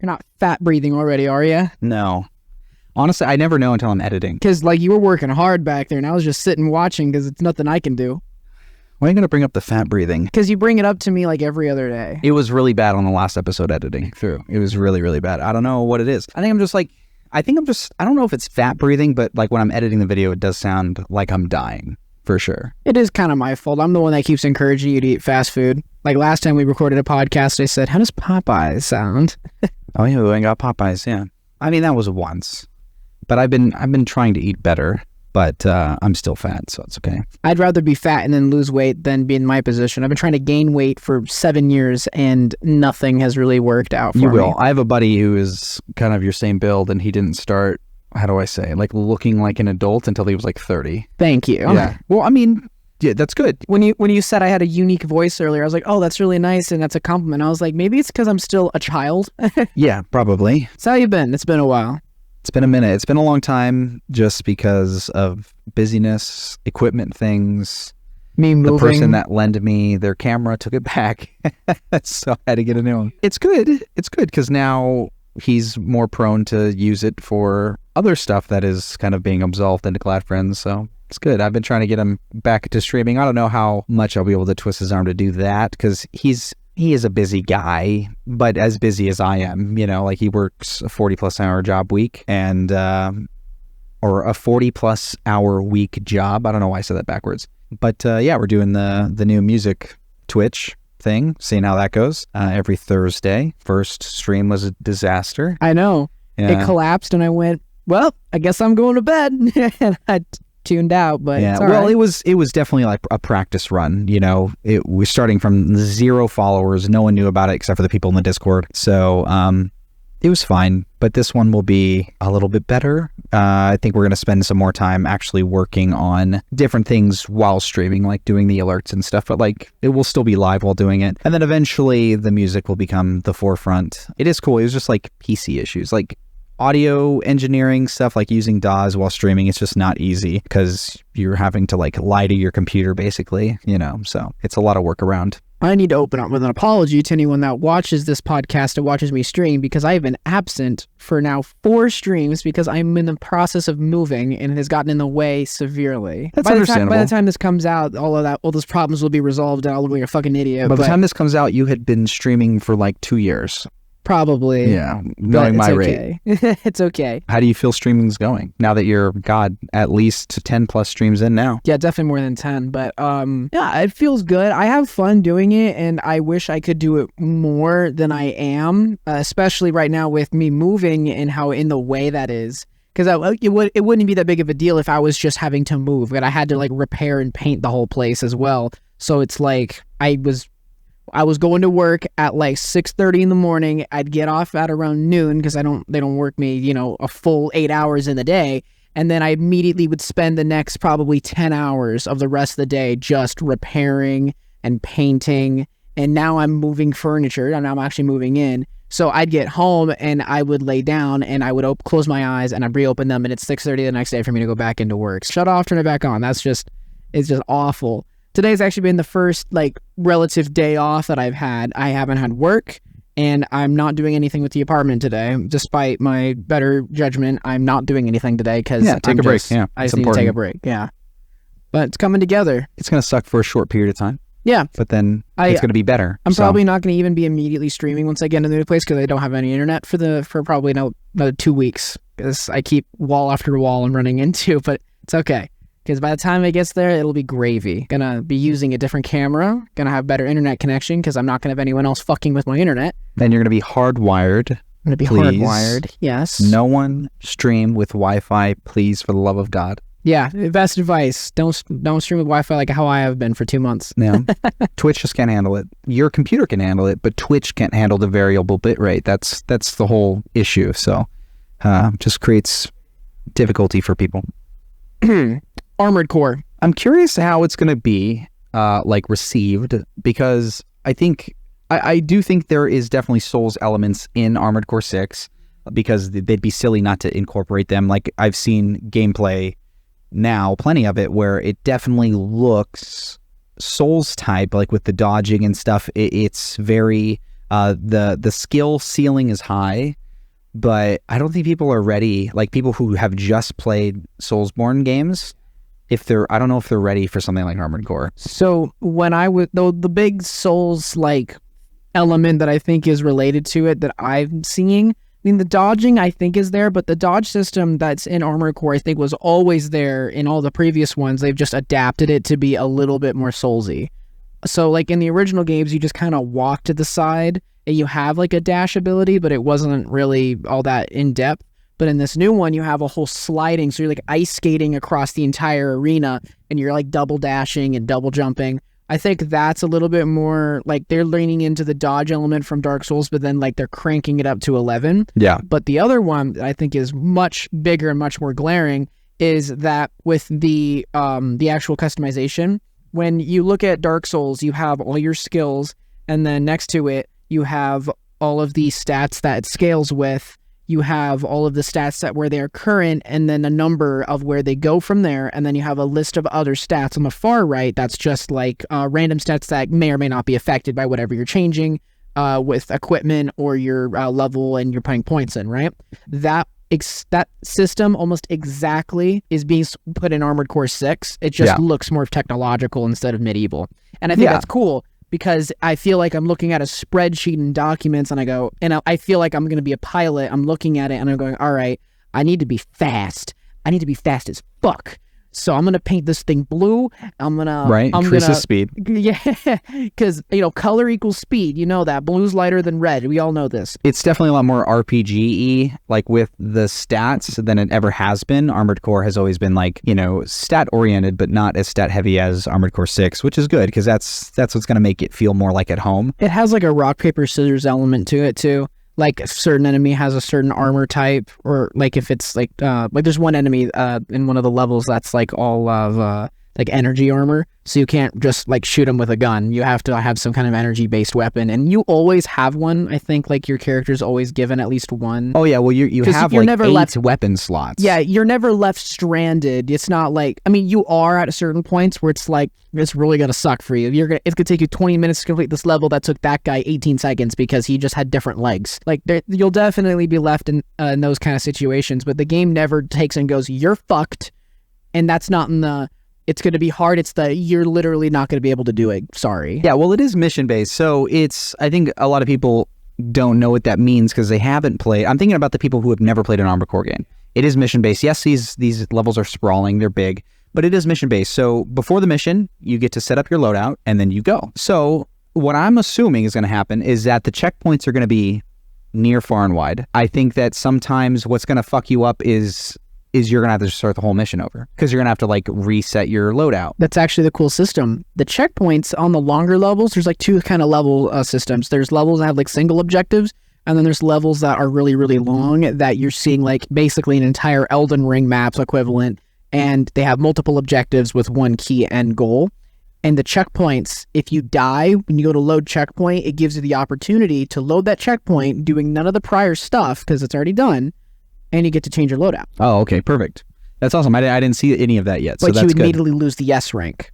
You're not fat breathing already, are you? No. Honestly, I never know until I'm editing. Because, like, you were working hard back there, and I was just sitting watching because it's nothing I can do. Why are you going to bring up the fat breathing? Because you bring it up to me, like, every other day. It was really bad on the last episode editing through. It was really, really bad. I don't know what it is. I don't know if it's fat breathing, but, like, when I'm editing the video, it does sound like I'm dying, for sure. It is kind of my fault. I'm the one that keeps encouraging you to eat fast food. Like, last time we recorded a podcast, I said, how does Popeyes sound? Oh, yeah, we got Popeyes, yeah. I mean, that was once. But I've been trying to eat better, but I'm still fat, so it's okay. I'd rather be fat and then lose weight than be in my position. I've been trying to gain weight for 7 years, and nothing has really worked out for me. You will. I have a buddy who is kind of your same build, and he didn't start, how do I say, like looking like an adult until he was like 30. Thank you. Yeah. Well, I mean, yeah, that's good. When you said I had a unique voice earlier, I was like, oh, that's really nice, and that's a compliment. I was like, maybe it's because I'm still a child. Yeah, probably. So how you been? It's been a while. It's been a minute. It's been a long time just because of busyness, equipment things. Me moving. The person that lent me their camera took it back, so I had to get a new one. It's good. It's good because now he's more prone to use it for other stuff that is kind of being absolved into Glad Friends, so it's good. I've been trying to get him back to streaming. I don't know how much I'll be able to twist his arm to do that because he is a busy guy, but as busy as I am, you know, like he works a 40-plus hour job week and, or a 40-plus hour week job. I don't know why I said that backwards. But yeah, we're doing the new music Twitch thing, seeing how that goes every Thursday. First stream was a disaster. I know. Yeah. It collapsed and I went, well, I guess I'm going to bed. And I tuned out, but yeah, it's all well, right. It was definitely like a practice run, you know. It was starting from 0 followers. No one knew about it except for the people in the Discord. So it was fine, but this one will be a little bit better. I think we're going to spend some more time actually working on different things while streaming, like doing the alerts and stuff, but like it will still be live while doing it. And then eventually the music will become the forefront. It is cool. It was just like PC issues, like audio engineering stuff, like using DAWs while streaming. It's just not easy because you're having to like lie to your computer basically, you know, so it's a lot of work around. I need to open up with an apology to anyone that watches this podcast and watches me stream because I have been absent for now 4 streams because I'm in the process of moving and it has gotten in the way severely. That's understandable. By the time this comes out, all those problems will be resolved and I'll look like a fucking idiot. By the time this comes out, you had been streaming for like 2 years. Probably. Yeah, knowing my rate. It's okay. How do you feel streaming's going now that you're, at least 10 plus streams in now? Yeah, definitely more than 10. But yeah, it feels good. I have fun doing it, and I wish I could do it more than I am, especially right now with me moving and how in the way that is. Because it wouldn't be that big of a deal if I was just having to move, but I had to like repair and paint the whole place as well. So it's like I was going to work at like 6:30 in the morning. I'd get off at around noon because they don't work me, you know, a full 8 hours in the day. And then I immediately would spend the next probably 10 hours of the rest of the day just repairing and painting. And now I'm moving furniture and I'm actually moving in. So I'd get home and I would lay down and I would close my eyes and I'd reopen them and it's 6:30 the next day for me to go back into work. Shut off, turn it back on. It's just awful. Today's actually been the first like relative day off that I've had. I haven't had work and I'm not doing anything with the apartment today. Despite my better judgment, I'm not doing anything today because take a break. Yeah, I just need to take a break. Yeah. But it's coming together. It's going to suck for a short period of time. Yeah. But then it's going to be better. I'm probably not going to even be immediately streaming once I get into the new place because I don't have any internet for probably another 2 weeks because I keep wall after wall I'm running into, but it's okay. Because by the time it gets there, it'll be gravy. Gonna be using a different camera. Gonna have better internet connection because I'm not gonna have anyone else fucking with my internet. Then you're gonna be hardwired. I'm gonna be hardwired. Yes. No one stream with Wi-Fi, please, for the love of God. Yeah, best advice. Don't stream with Wi-Fi like how I have been for 2 months. Yeah. Twitch just can't handle it. Your computer can handle it, but Twitch can't handle the variable bitrate. That's the whole issue. So, just creates difficulty for people. Armored Core. I'm curious how it's going to be like received because I do think there is definitely Souls elements in Armored Core 6 because they'd be silly not to incorporate them. Like I've seen gameplay now, plenty of it, where it definitely looks Souls type, like with the dodging and stuff. It's very The skill ceiling is high, but I don't think people are ready. Like people who have just played Soulsborne games, I don't know if they're ready for something like Armored Core. So when the big Souls like element that I think is related to it that I'm seeing, I mean, the dodging I think is there, but the dodge system that's in Armored Core I think was always there in all the previous ones. They've just adapted it to be a little bit more Soulsy. So like in the original games, you just kind of walk to the side and you have like a dash ability, but it wasn't really all that in depth. But in this new one, you have a whole sliding, so you're like ice skating across the entire arena and you're like double dashing and double jumping. I think that's a little bit more like they're leaning into the dodge element from Dark Souls, but then like they're cranking it up to 11. Yeah. But the other one that I think is much bigger and much more glaring is that with the actual customization, when you look at Dark Souls, you have all your skills, and then next to it, you have all of the stats that it scales with. You have all of the stats that where they're current, and then a number of where they go from there, and then you have a list of other stats on the far right that's just like random stats that may or may not be affected by whatever you're changing with equipment or your level and you're putting points in, right? That system almost exactly is being put in Armored Core 6. It just looks more technological instead of medieval. And I think that's cool, because I feel like I'm looking at a spreadsheet and documents and I feel like I'm going to be a pilot. I'm looking at it and I'm going, all right, I need to be fast. I need to be fast as fuck. So I'm going to paint this thing blue. Increases speed. Yeah, because, color equals speed. You know that. Blue's lighter than red. We all know this. It's definitely a lot more RPG-y, like with the stats than it ever has been. Armored Core has always been like, stat-oriented, but not as stat-heavy as Armored Core 6, which is good, because that's what's going to make it feel more like at home. It has like a rock, paper, scissors element to it, too. Like a certain enemy has a certain armor type, or like if it's like there's one enemy in one of the levels that's like all of like energy armor, so you can't just like shoot them with a gun. You have to have some kind of energy based weapon, and you always have one. I think like your character's always given at least one. Oh yeah, well you have like never 8 weapon slots. Yeah, you're never left stranded. It's not like, I mean, you are at certain points where it's like it's really gonna suck for you. It's gonna take you 20 minutes to complete this level that took that guy 18 seconds because he just had different legs. Like you'll definitely be left in those kind of situations, but the game never takes and goes, you're fucked, and that's not in the it's going to be hard. It's you're literally not going to be able to do it. Sorry. Yeah, well, it is mission-based. So I think a lot of people don't know what that means because they haven't played. I'm thinking about the people who have never played an Armored Core game. It is mission-based. Yes, these levels are sprawling. They're big, but it is mission-based. So before the mission, you get to set up your loadout and then you go. So what I'm assuming is going to happen is that the checkpoints are going to be near, far, and wide. I think that sometimes what's going to fuck you up is you're going to have to start the whole mission over because you're going to have to like reset your loadout. That's actually the cool system. The checkpoints on the longer levels, there's like 2 kind of level systems. There's levels that have like single objectives, and then there's levels that are really, really long that you're seeing like basically an entire Elden Ring map's equivalent, and they have multiple objectives with one key end goal. And the checkpoints, if you die, when you go to load checkpoint, it gives you the opportunity to load that checkpoint doing none of the prior stuff because it's already done, and you get to change your loadout. Oh, okay, perfect. That's awesome. I didn't see any of that yet, so but that's good. But you immediately lose the S rank.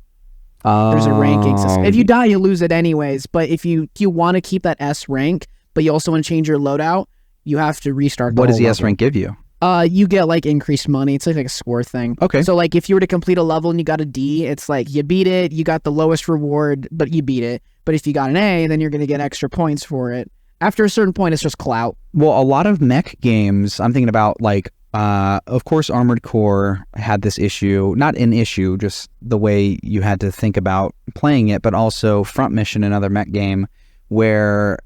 There's a ranking system. If you die, you lose it anyways, but if you want to keep that S rank, but you also want to change your loadout, you have to restart the What does the level. S rank give you? You get like increased money. It's like a score thing. Okay. So like if you were to complete a level and you got a D, it's like you beat it, you got the lowest reward, but you beat it. But if you got an A, then you're going to get extra points for it. After a certain point, it's just clout. Well, a lot of mech games, I'm thinking about like, of course, Armored Core had this issue, not an issue, just the way you had to think about playing it, but also Front Mission, another mech game, where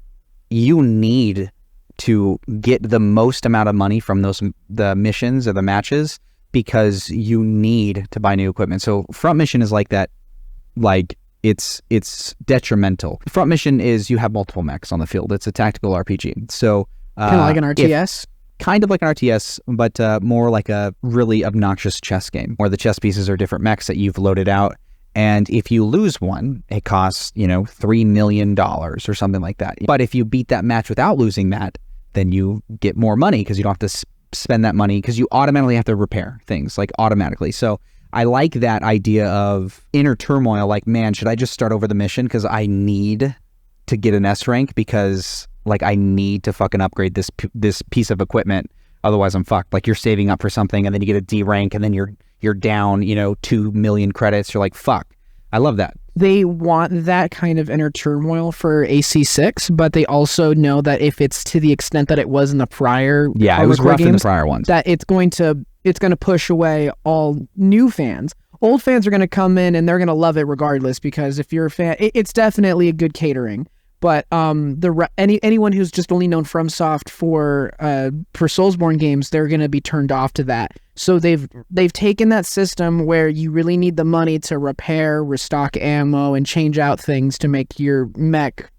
you need to get the most amount of money from the missions or the matches because you need to buy new equipment. So Front Mission is like that, like it's detrimental. Front Mission is you have multiple mechs on the field. It's a tactical RPG. So kind of like an RTS? Kind of like an RTS, but more like a really obnoxious chess game where the chess pieces are different mechs that you've loaded out. And if you lose one, it costs, $3 million or something like that. But if you beat that match without losing that, then you get more money because you don't have to spend that money because you automatically have to repair things like automatically. So I like that idea of inner turmoil. Like, man, should I just start over the mission because I need to get an S rank because like I need to fucking upgrade this piece of equipment. Otherwise I'm fucked. Like you're saving up for something and then you get a D rank and then you're down, 2 million credits. You're like, fuck. I love that. They want that kind of inner turmoil for AC6, but they also know that if it's to the extent that it was in the prior it was rough in the prior ones, that it's going to push away all new fans. Old fans are going to come in and they're going to love it regardless, because if you're a fan, it's definitely a good catering. But anyone who's just only known FromSoft for Soulsborne games, they're going to be turned off to that. So they've taken that system where you really need the money to repair, restock ammo, and change out things to make your mech,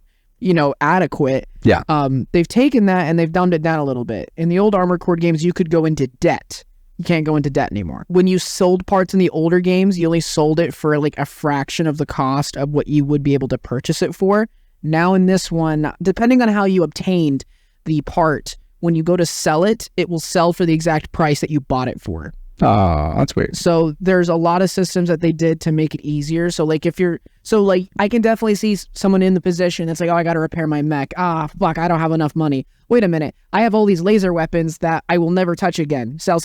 adequate. Yeah. They've taken that and they've dumbed it down a little bit. In the old Armored Core games, you could go into debt. You can't go into debt anymore. When you sold parts in the older games, you only sold it for like a fraction of the cost of what you would be able to purchase it for. Now in this one, depending on how you obtained the part, when you go to sell it, it will sell for the exact price that you bought it for. Oh, that's weird. So there's a lot of systems that they did to make it easier. So like I can definitely see someone in the position that's like, oh, I got to repair my mech. Ah, fuck, I don't have enough money. Wait a minute. I have all these laser weapons that I will never touch again. Sell.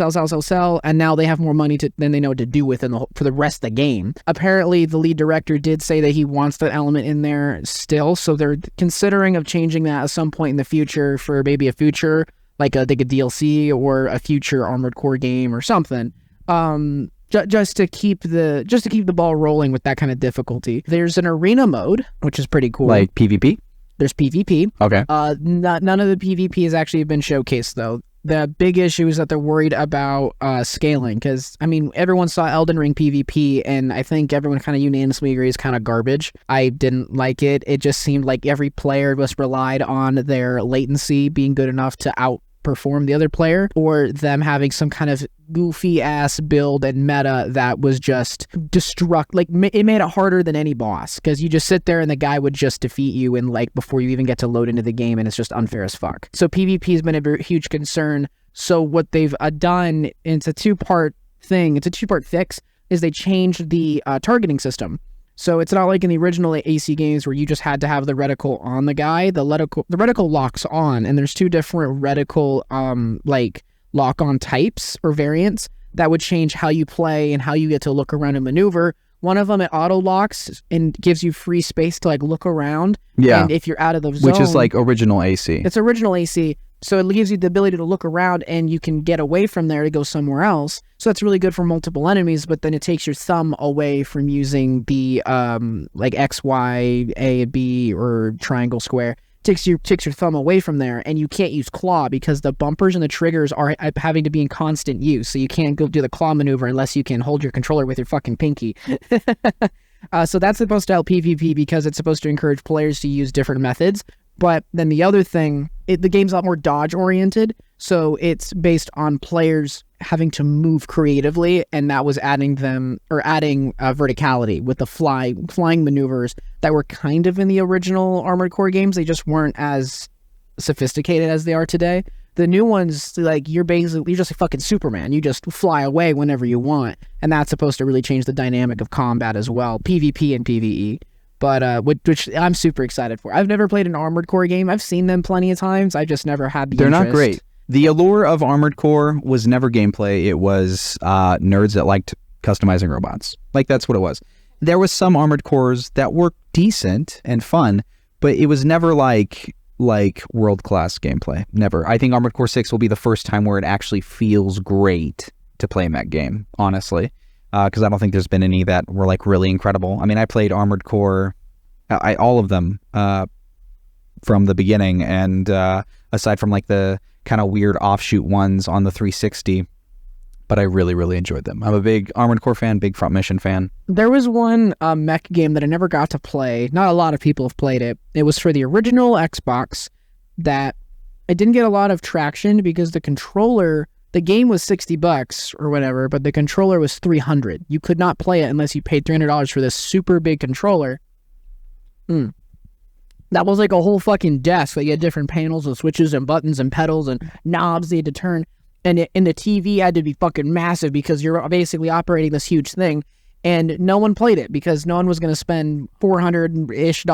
And now they have more money than they know what to do with for the rest of the game. Apparently, the lead director did say that he wants that element in there still. So they're considering of changing that at some point in the future for maybe a future, like a DLC or a future Armored Core game or something. Just to keep the ball rolling with that kind of difficulty. There's an arena mode, which is pretty cool. Like PvP? There's PvP. Okay. None of the PvP has actually been showcased though. The big issue is that they're worried about scaling, because everyone saw Elden Ring PvP and I think everyone kind of unanimously agrees it's kind of garbage. I didn't like it. It just seemed like every player just relied on their latency being good enough to outperform the other player, or them having some kind of goofy ass build and meta that was just it made it harder than any boss, because you just sit there and the guy would just defeat you and before you even get to load into the game, and it's just unfair as fuck. So PvP has been a huge concern. So what they've done, it's a two-part fix, is they changed the targeting system. So it's not like in the original AC games where you just had to have the reticle on the guy. The reticle locks on, and there's two different reticle lock-on types or variants that would change how you play and how you get to look around and maneuver. One of them, it auto locks and gives you free space to look around. Yeah. And if you're out of the zone, which is like original AC. It's original AC. So it gives you the ability to look around and you can get away from there to go somewhere else. So that's really good for multiple enemies, but then it takes your thumb away from using the X, Y, A, B, or triangle, square. Takes your thumb away from there, and you can't use claw because the bumpers and the triggers are having to be in constant use. So you can't go do the claw maneuver unless you can hold your controller with your fucking pinky. So that's supposed to help PvP because it's supposed to encourage players to use different methods. But then the other thing, the game's a lot more dodge oriented, so it's based on players having to move creatively, and that was adding verticality with the flying maneuvers that were kind of in the original Armored Core games. They just weren't as sophisticated as they are today. The new ones, you're just a fucking Superman. You just fly away whenever you want, and that's supposed to really change the dynamic of combat as well, PvP and PvE. But which I'm super excited for. I've never played an Armored Core game. I've seen them plenty of times. I just never had the interest. They're not great. The allure of Armored Core was never gameplay. It was nerds that liked customizing robots. That's what it was. There was some Armored Cores that were decent and fun, but it was never like world-class gameplay. Never. I think Armored Core 6 will be the first time where it actually feels great to play a mech game, honestly. Because I don't think there's been any that were really incredible. I played Armored Core, all of them from the beginning, and aside from the kind of weird offshoot ones on the 360, but I really, really enjoyed them. I'm a big Armored Core fan, big Front Mission fan. There was one mech game that I never got to play. Not a lot of people have played it. It was for the original Xbox that it didn't get a lot of traction because the controller... The game was $60 or whatever, but the controller was $300. You could not play it unless you paid $300 for this super big controller. That was like a whole fucking desk. You had different panels with switches and buttons and pedals and knobs they had to turn. And the TV had to be fucking massive because you're basically operating this huge thing. And no one played it because no one was going to spend $400-ish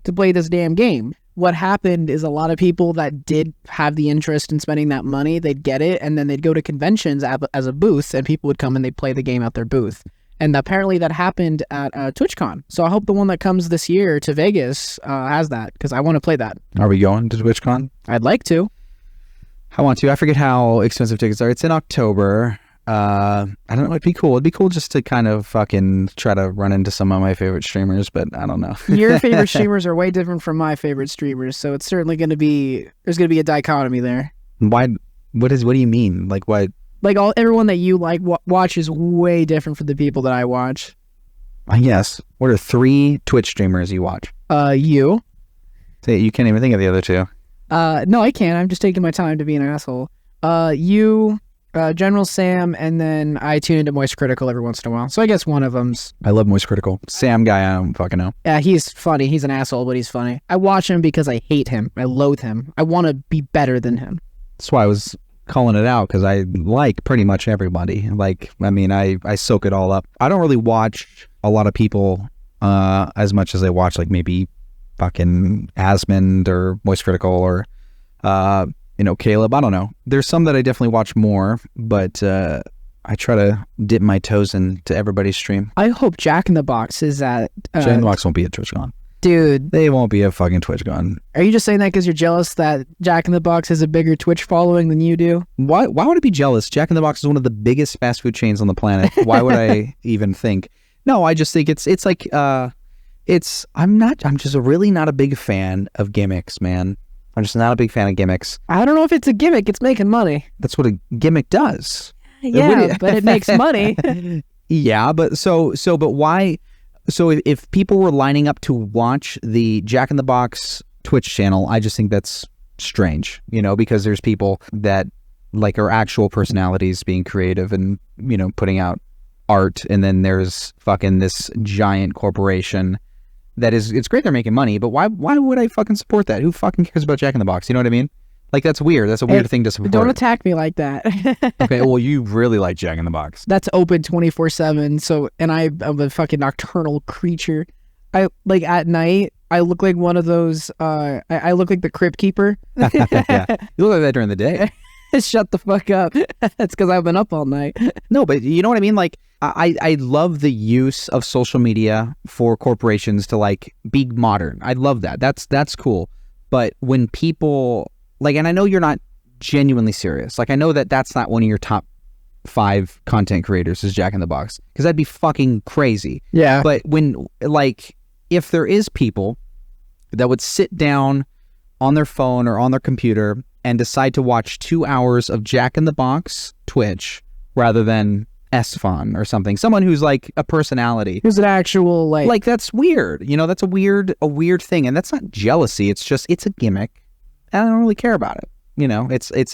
to play this damn game. What happened is a lot of people that did have the interest in spending that money, they'd get it, and then they'd go to conventions as a booth, and people would come and they'd play the game at their booth. And apparently that happened at TwitchCon. So I hope the one that comes this year to Vegas has that, because I want to play that. Are we going to TwitchCon? I'd like to. I want to. I forget how expensive tickets are. It's in October. I don't know. It'd be cool. It'd be cool just to kind of fucking try to run into some of my favorite streamers, but I don't know. Your favorite streamers are way different from my favorite streamers, so it's certainly going to be, there's going to be a dichotomy there. Why? What do you mean? Like what? Like everyone that you like watch is way different from the people that I watch. I guess. What are 3 Twitch streamers you watch? You. Say you can't even think of the other 2. No, I can't. I'm just taking my time to be an asshole. You. General Sam, and then I tune into Moist Critical every once in a while. So I guess one of them's... I love Moist Critical. Sam guy, I don't fucking know. Yeah, he's funny. He's an asshole, but he's funny. I watch him because I hate him. I loathe him. I want to be better than him. That's why I was calling it out, because I like pretty much everybody. Like, I mean, I soak it all up. I don't really watch a lot of people as much as I watch, like, maybe fucking Asmund or Moist Critical or... Caleb, I don't know. There's some that I definitely watch more, but I try to dip my toes into everybody's stream. I hope Jack in the Box is at... Jack in the Box won't be at TwitchCon. Dude. They won't be at fucking TwitchCon. Are you just saying that because you're jealous that Jack in the Box has a bigger Twitch following than you do? Why would I be jealous? Jack in the Box is one of the biggest fast food chains on the planet. Why would I even think? No, I just think it's like... I'm just really not a big fan of gimmicks, man. I'm just not a big fan of gimmicks. I don't know if it's a gimmick. It's making money. That's what a gimmick does. Yeah, but it makes money. Yeah, but but why? So if people were lining up to watch the Jack in the Box Twitch channel, I just think that's strange, because there's people that like are actual personalities being creative and, putting out art. And then there's fucking this giant corporation that is, it's great they're making money, but why would I fucking support that? Who fucking cares about Jack in the Box? You know what I mean? Like, that's weird. That's a weird thing to support. Don't attack me like that. Okay, well, you really like Jack in the Box. That's open 24/7, so, and I'm a fucking nocturnal creature. I, like, at night, I look like one of those, I look like the Crypt Keeper. Yeah. You look like that during the day. Shut the fuck up. That's because I've been up all night. No, but you know what I mean? Like, I love the use of social media for corporations to, like, be modern. I love that. That's cool. But when people, like, and I know you're not genuinely serious. Like, I know that that's not one of your top 5 content creators is Jack in the Box, because that'd be fucking crazy. Yeah. But when, like, if there is people that would sit down on their phone or on their computer and decide to watch 2 hours of Jack in the Box Twitch rather than S-Fun or something, someone who's like a personality, who's an actual like that's weird. That's a weird thing, and that's not jealousy. It's just, it's a gimmick, and I don't really care about it.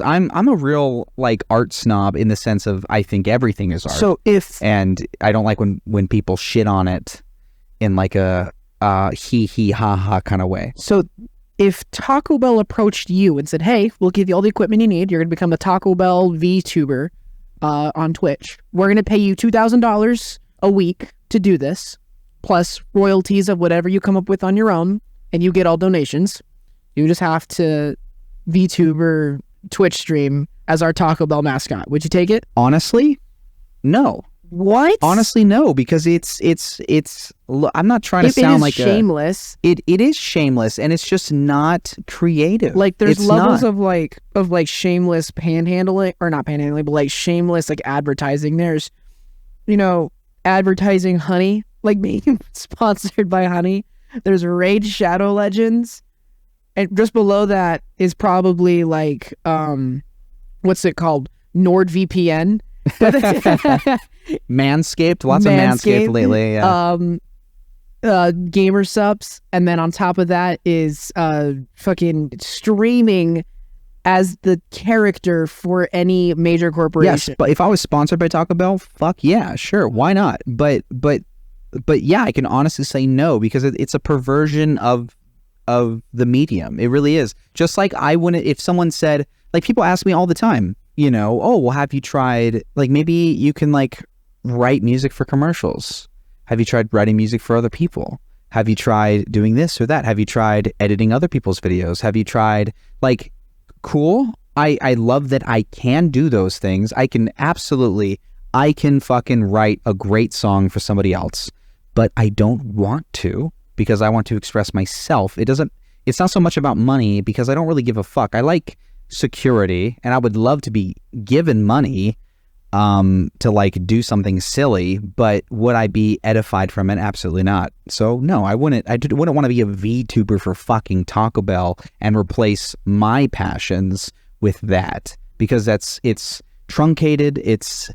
I'm a real, like, art snob in the sense of I think everything is art. So and I don't like when people shit on it in like a hee hee ha ha kind of way. So if Taco Bell approached you and said, hey, we'll give you all the equipment you need, you're going to become a Taco Bell VTuber on Twitch. We're going to pay you $2,000 a week to do this, plus royalties of whatever you come up with on your own, and you get all donations. You just have to VTuber Twitch stream as our Taco Bell mascot. Would you take it? Honestly, no. What? Honestly, no, because it's I'm not trying to sound like shameless. It is shameless, and it's just not creative. Like, there's it's levels not. of shameless panhandling, or not panhandling, but like shameless like advertising. There's, advertising honey, like being sponsored by honey. There's Raid Shadow Legends, and just below that is probably like what's it called? NordVPN. Manscaped, lots of Manscaped lately. Yeah. Gamer subs, and then on top of that is fucking streaming as the character for any major corporation. Yes, but if I was sponsored by Taco Bell, fuck yeah, sure, why not? But yeah, I can honestly say no, because it's a perversion of the medium. It really is. Just like I wouldn't, if someone said, like, people ask me all the time, oh, well, have you tried, like, maybe you can, like, write music for commercials. Have you tried writing music for other people? Have you tried doing this or that? Have you tried editing other people's videos? Have you tried, like, cool. I love that I can do those things. I can fucking write a great song for somebody else, but I don't want to because I want to express myself. It's not so much about money because I don't really give a fuck. I like security and I would love to be given money to like do something silly, but would I be edified from it? Absolutely not. So no, I wouldn't want to be a VTuber for fucking Taco Bell and replace my passions with that, because it's truncated. It's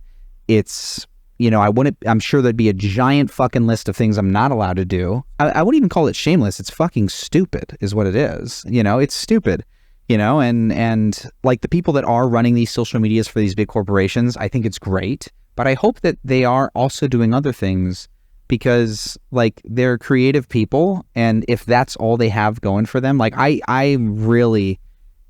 I'm sure there'd be a giant fucking list of things I'm not allowed to do. I wouldn't even call it shameless. It's fucking stupid is what it is. It's stupid. And like the people that are running these social medias for these big corporations, I think it's great, but I hope that they are also doing other things, because like they're creative people. And if that's all they have going for them, like I really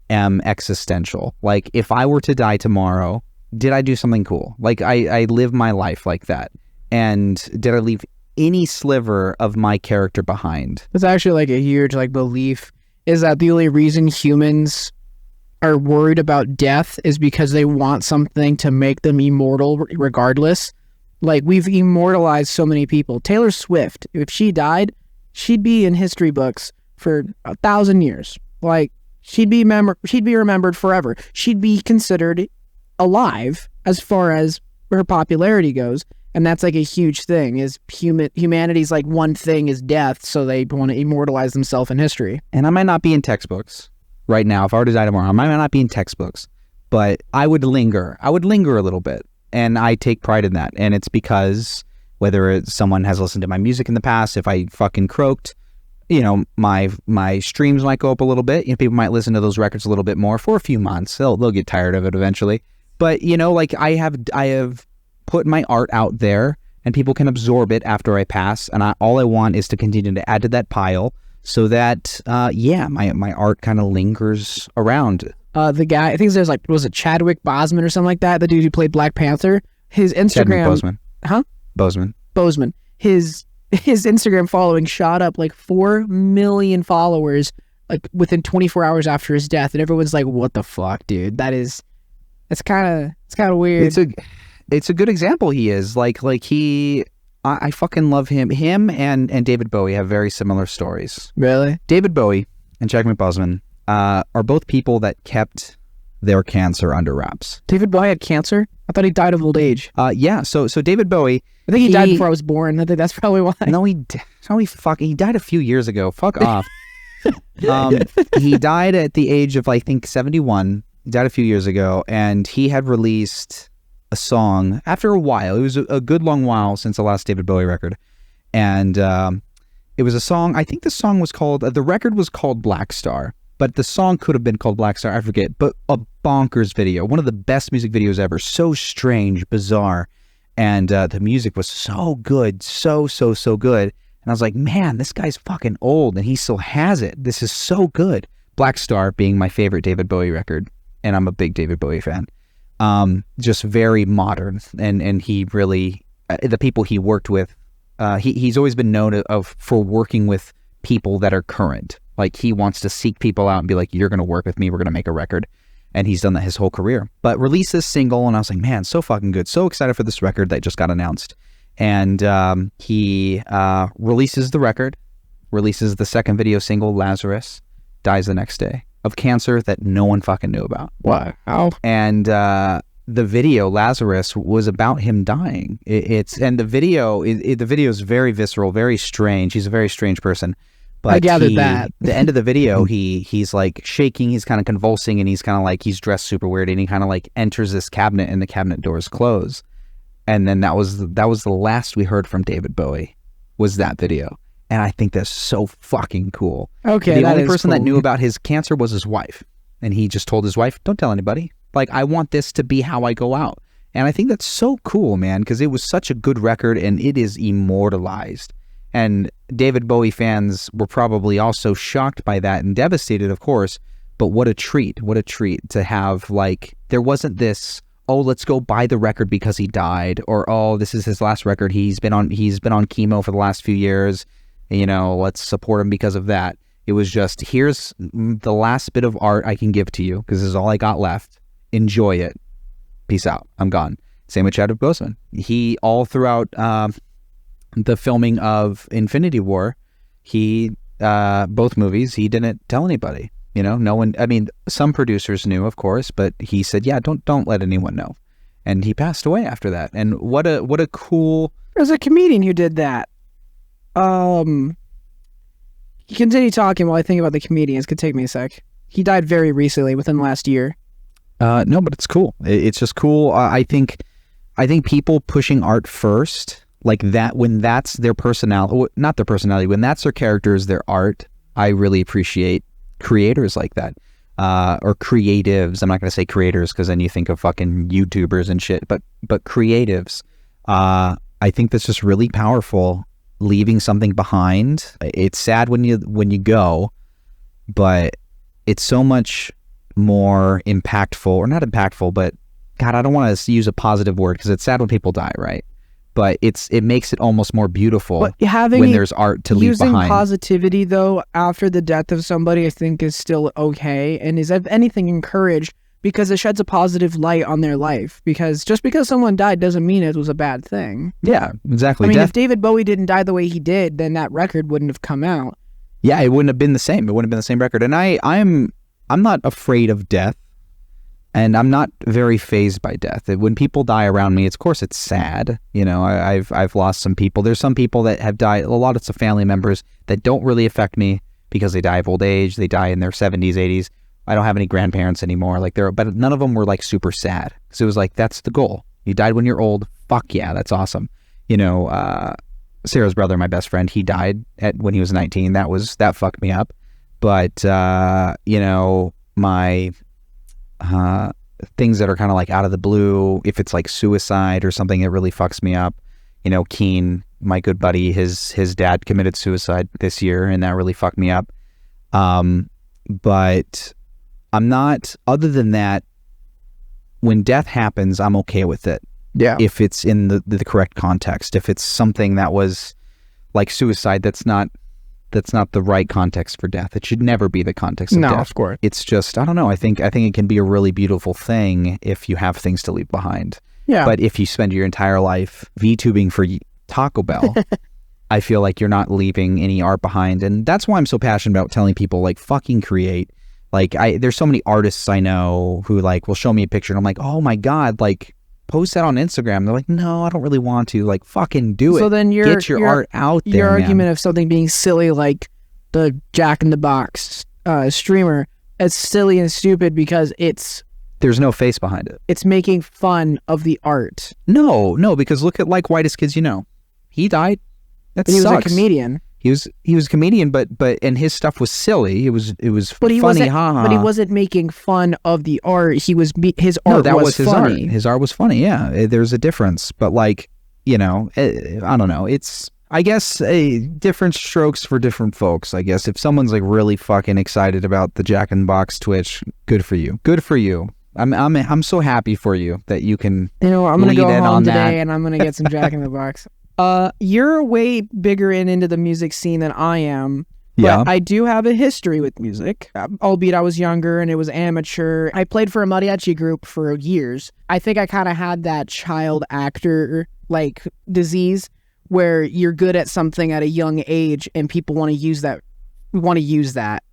am existential. Like if I were to die tomorrow, did I do something cool? Like I live my life like that. And did I leave any sliver of my character behind? It's actually like a huge like belief is that the only reason humans are worried about death is because they want something to make them immortal regardless. Like we've immortalized so many people. Taylor Swift, if she died, she'd be in history books for 1,000 years. Like she'd be remembered forever. She'd be considered alive as far as her popularity goes. And that's like a huge thing, is humanity's like one thing is death, so they want to immortalize themselves in history. And I might not be in textbooks right now. If I were to die tomorrow, I might not be in textbooks, but I would linger. I would linger a little bit, and I take pride in that. And it's because whether someone has listened to my music in the past, if I fucking croaked, my streams might go up a little bit. People might listen to those records a little bit more for a few months. They'll get tired of it eventually. But like I have put my art out there and people can absorb it after I pass. And all I want is to continue to add to that pile so that, my art kind of lingers around. The guy, I think there's like, was it Chadwick Boseman or something like that? The dude who played Black Panther? His Instagram. Boseman. Huh? Boseman. His Instagram following shot up like 4 million followers like within 24 hours after his death. And everyone's like, what the fuck, dude? It's kind of weird. It's a good example. He is like I fucking love him. Him and David Bowie have very similar stories. Really? David Bowie and Chadwick Boseman are both people that kept their cancer under wraps. David Bowie had cancer? I thought he died of old age. Yeah. So David Bowie, I think he died before I was born. I think that's probably why. No, he died a few years ago. Fuck off. He died at the age of I think 71. He died a few years ago, and he had released a song after a while. It was a good long while since the last David Bowie record. And it was a song, I think the record was called Black Star, but the song could have been called Black Star, I forget, but a bonkers video. One of the best music videos ever. So strange, bizarre. And the music was so good, so good. And I was like, man, this guy's fucking old and he still has it. This is so good. Black Star being my favorite David Bowie record. And I'm a big David Bowie fan. Just very modern, and he really, the people he worked with, he's always been known for working with people that are current. Like he wants to seek people out and be like, you're going to work with me, we're going to make a record. And he's done that his whole career. But released this single, and I was like, man, so fucking good. So excited for this record that just got announced. And he releases the record, releases the second video single, Lazarus, dies the next day of cancer that no one fucking knew about. Wow. And the video Lazarus was about him dying. The video is very visceral, very strange. He's a very strange person. But I gathered that. The end of the video, he's like shaking, he's kind of convulsing, and he's kind of like, he's dressed super weird, and he kind of like enters this cabinet, and the cabinet doors close. And then that was the last we heard from David Bowie, was that video. And I think that's so fucking cool. Okay, the only person that knew about his cancer was his wife. And he just told his wife, don't tell anybody. Like, I want this to be how I go out. And I think that's so cool, man, because it was such a good record and it is immortalized. And David Bowie fans were probably also shocked by that and devastated, of course. But what a treat to have, like, there wasn't this, oh, let's go buy the record because he died, or oh, this is his last record. He's been on chemo for the last few years. let's support him because of that. It was just, here's the last bit of art I can give to you because this is all I got left. Enjoy it. Peace out. I'm gone. Same with Chadwick Boseman. He, all throughout the filming of Infinity War, both movies, he didn't tell anybody. No one, I mean, some producers knew, of course, but he said, yeah, don't let anyone know. And he passed away after that. And what a cool... There's a comedian who did that. Continue talking while I think about the comedians. Could take me a sec. He died very recently, within the last year. No, but it's cool. It's just cool. I think people pushing art first, like that, when that's their personality, not their personality, when that's their characters, their art, I really appreciate creators like that. Or creatives. I'm not going to say creators because then you think of fucking YouTubers and shit, but creatives. I think that's just really powerful. Leaving something behind. It's sad when you go, but it's so much more impactful, or not impactful, but God, I don't want to use a positive word because it's sad when people die, right? But it makes it almost more beautiful when there's art to leave behind. Using positivity though after the death of somebody, I think is still okay, and is, if anything, encouraged, because it sheds a positive light on their life. Because just because someone died doesn't mean it was a bad thing. Yeah, exactly. I mean, if David Bowie didn't die the way he did, then that record wouldn't have come out. Yeah, it wouldn't have been the same. It wouldn't have been the same record. And I'm not afraid of death, and I'm not very fazed by death. When people die around me, of course it's sad. I've lost some people. There's some people that have died. A lot of family members that don't really affect me because they die of old age. They die in their 70s, 80s. I don't have any grandparents anymore. But none of them were like super sad. So it was like, that's the goal. You died when you're old. Fuck yeah, that's awesome. Sarah's brother, my best friend, he died when he was 19. That fucked me up. But my things that are kind of like out of the blue, if it's like suicide or something, it really fucks me up. Keen, my good buddy, his dad committed suicide this year, and that really fucked me up. But I'm not, other than that, when death happens, I'm okay with it. Yeah. If it's in the correct context. If it's something that was like suicide, that's not the right context for death. It should never be the context of death. No, of course. It's just, I don't know. I think it can be a really beautiful thing if you have things to leave behind. Yeah. But if you spend your entire life VTubing for Taco Bell, I feel like you're not leaving any art behind. And that's why I'm so passionate about telling people, like, fucking create. Like, there's so many artists I know who, like, will show me a picture and I'm like, oh my God, like, post that on Instagram. They're like, no, I don't really want to. Like, fucking do it. So then get your art out there, Your argument man. of something being silly, like the Jack in the Box streamer, it's silly and stupid because there's no face behind it. It's making fun of the art. No, because look at like Whitest Kids You Know. He died. That sucks. He was a comedian. He was a comedian, but and his stuff was silly. It was funny, haha. But he wasn't making fun of the art. His art was his funny. Art. His art was funny. Yeah, there's a difference. But like, I don't know. It's, I guess, different strokes for different folks. I guess if someone's like really fucking excited about the Jack in the Box Twitch, good for you. Good for you. I'm so happy for you that you can. I'm gonna go home today that. and I'm gonna get some Jack in the Box. You're way bigger into the music scene than I am. But yeah. I do have a history with music, albeit I was younger and it was amateur. I played for a mariachi group for years. I think I kind of had that child actor like disease where you're good at something at a young age and people want to use that.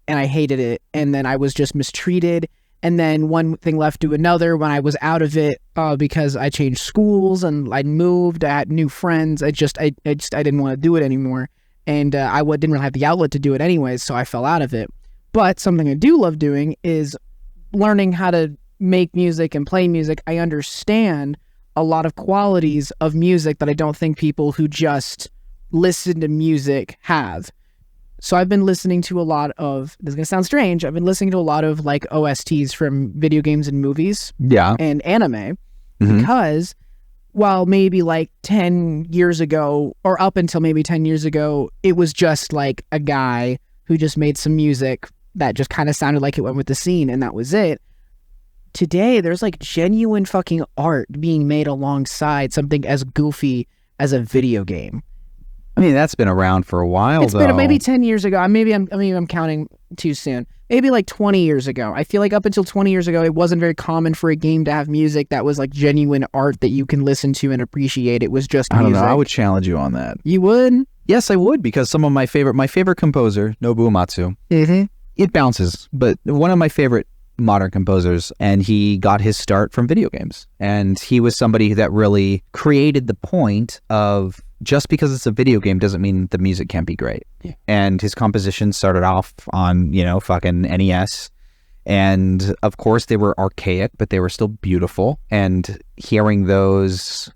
And I hated it. And then I was just mistreated. And then one thing left to another when I was out of it because I changed schools and I moved. I had new friends. I didn't want to do it anymore. And I didn't really have the outlet to do it anyways, so I fell out of it. But something I do love doing is learning how to make music and play music. I understand a lot of qualities of music that I don't think people who just listen to music have. So I've been listening to a lot of, this is going to sound strange, I've been listening to a lot of like OSTs from video games and movies and anime because while maybe like 10 years ago or up until maybe 10 years ago, it was just like a guy who just made some music that just kind of sounded like it went with the scene and that was it. Today, there's like genuine fucking art being made alongside something as goofy as a video game. I mean, that's been around for a while, It's though. been maybe 10 years ago. Maybe I'm counting too soon. Maybe like 20 years ago. I feel like up until 20 years ago, it wasn't very common for a game to have music that was like genuine art that you can listen to and appreciate. It was just music. I don't know. I would challenge you on that. You would? Yes, I would, because some of my favorite composer, Nobuo Uematsu, it bounces, but one of my favorite modern composers, and he got his start from video games. And he was somebody that really created the point of just because it's a video game doesn't mean the music can't be great. Yeah. And his compositions started off on, fucking NES. And of course they were archaic, but they were still beautiful. And hearing those,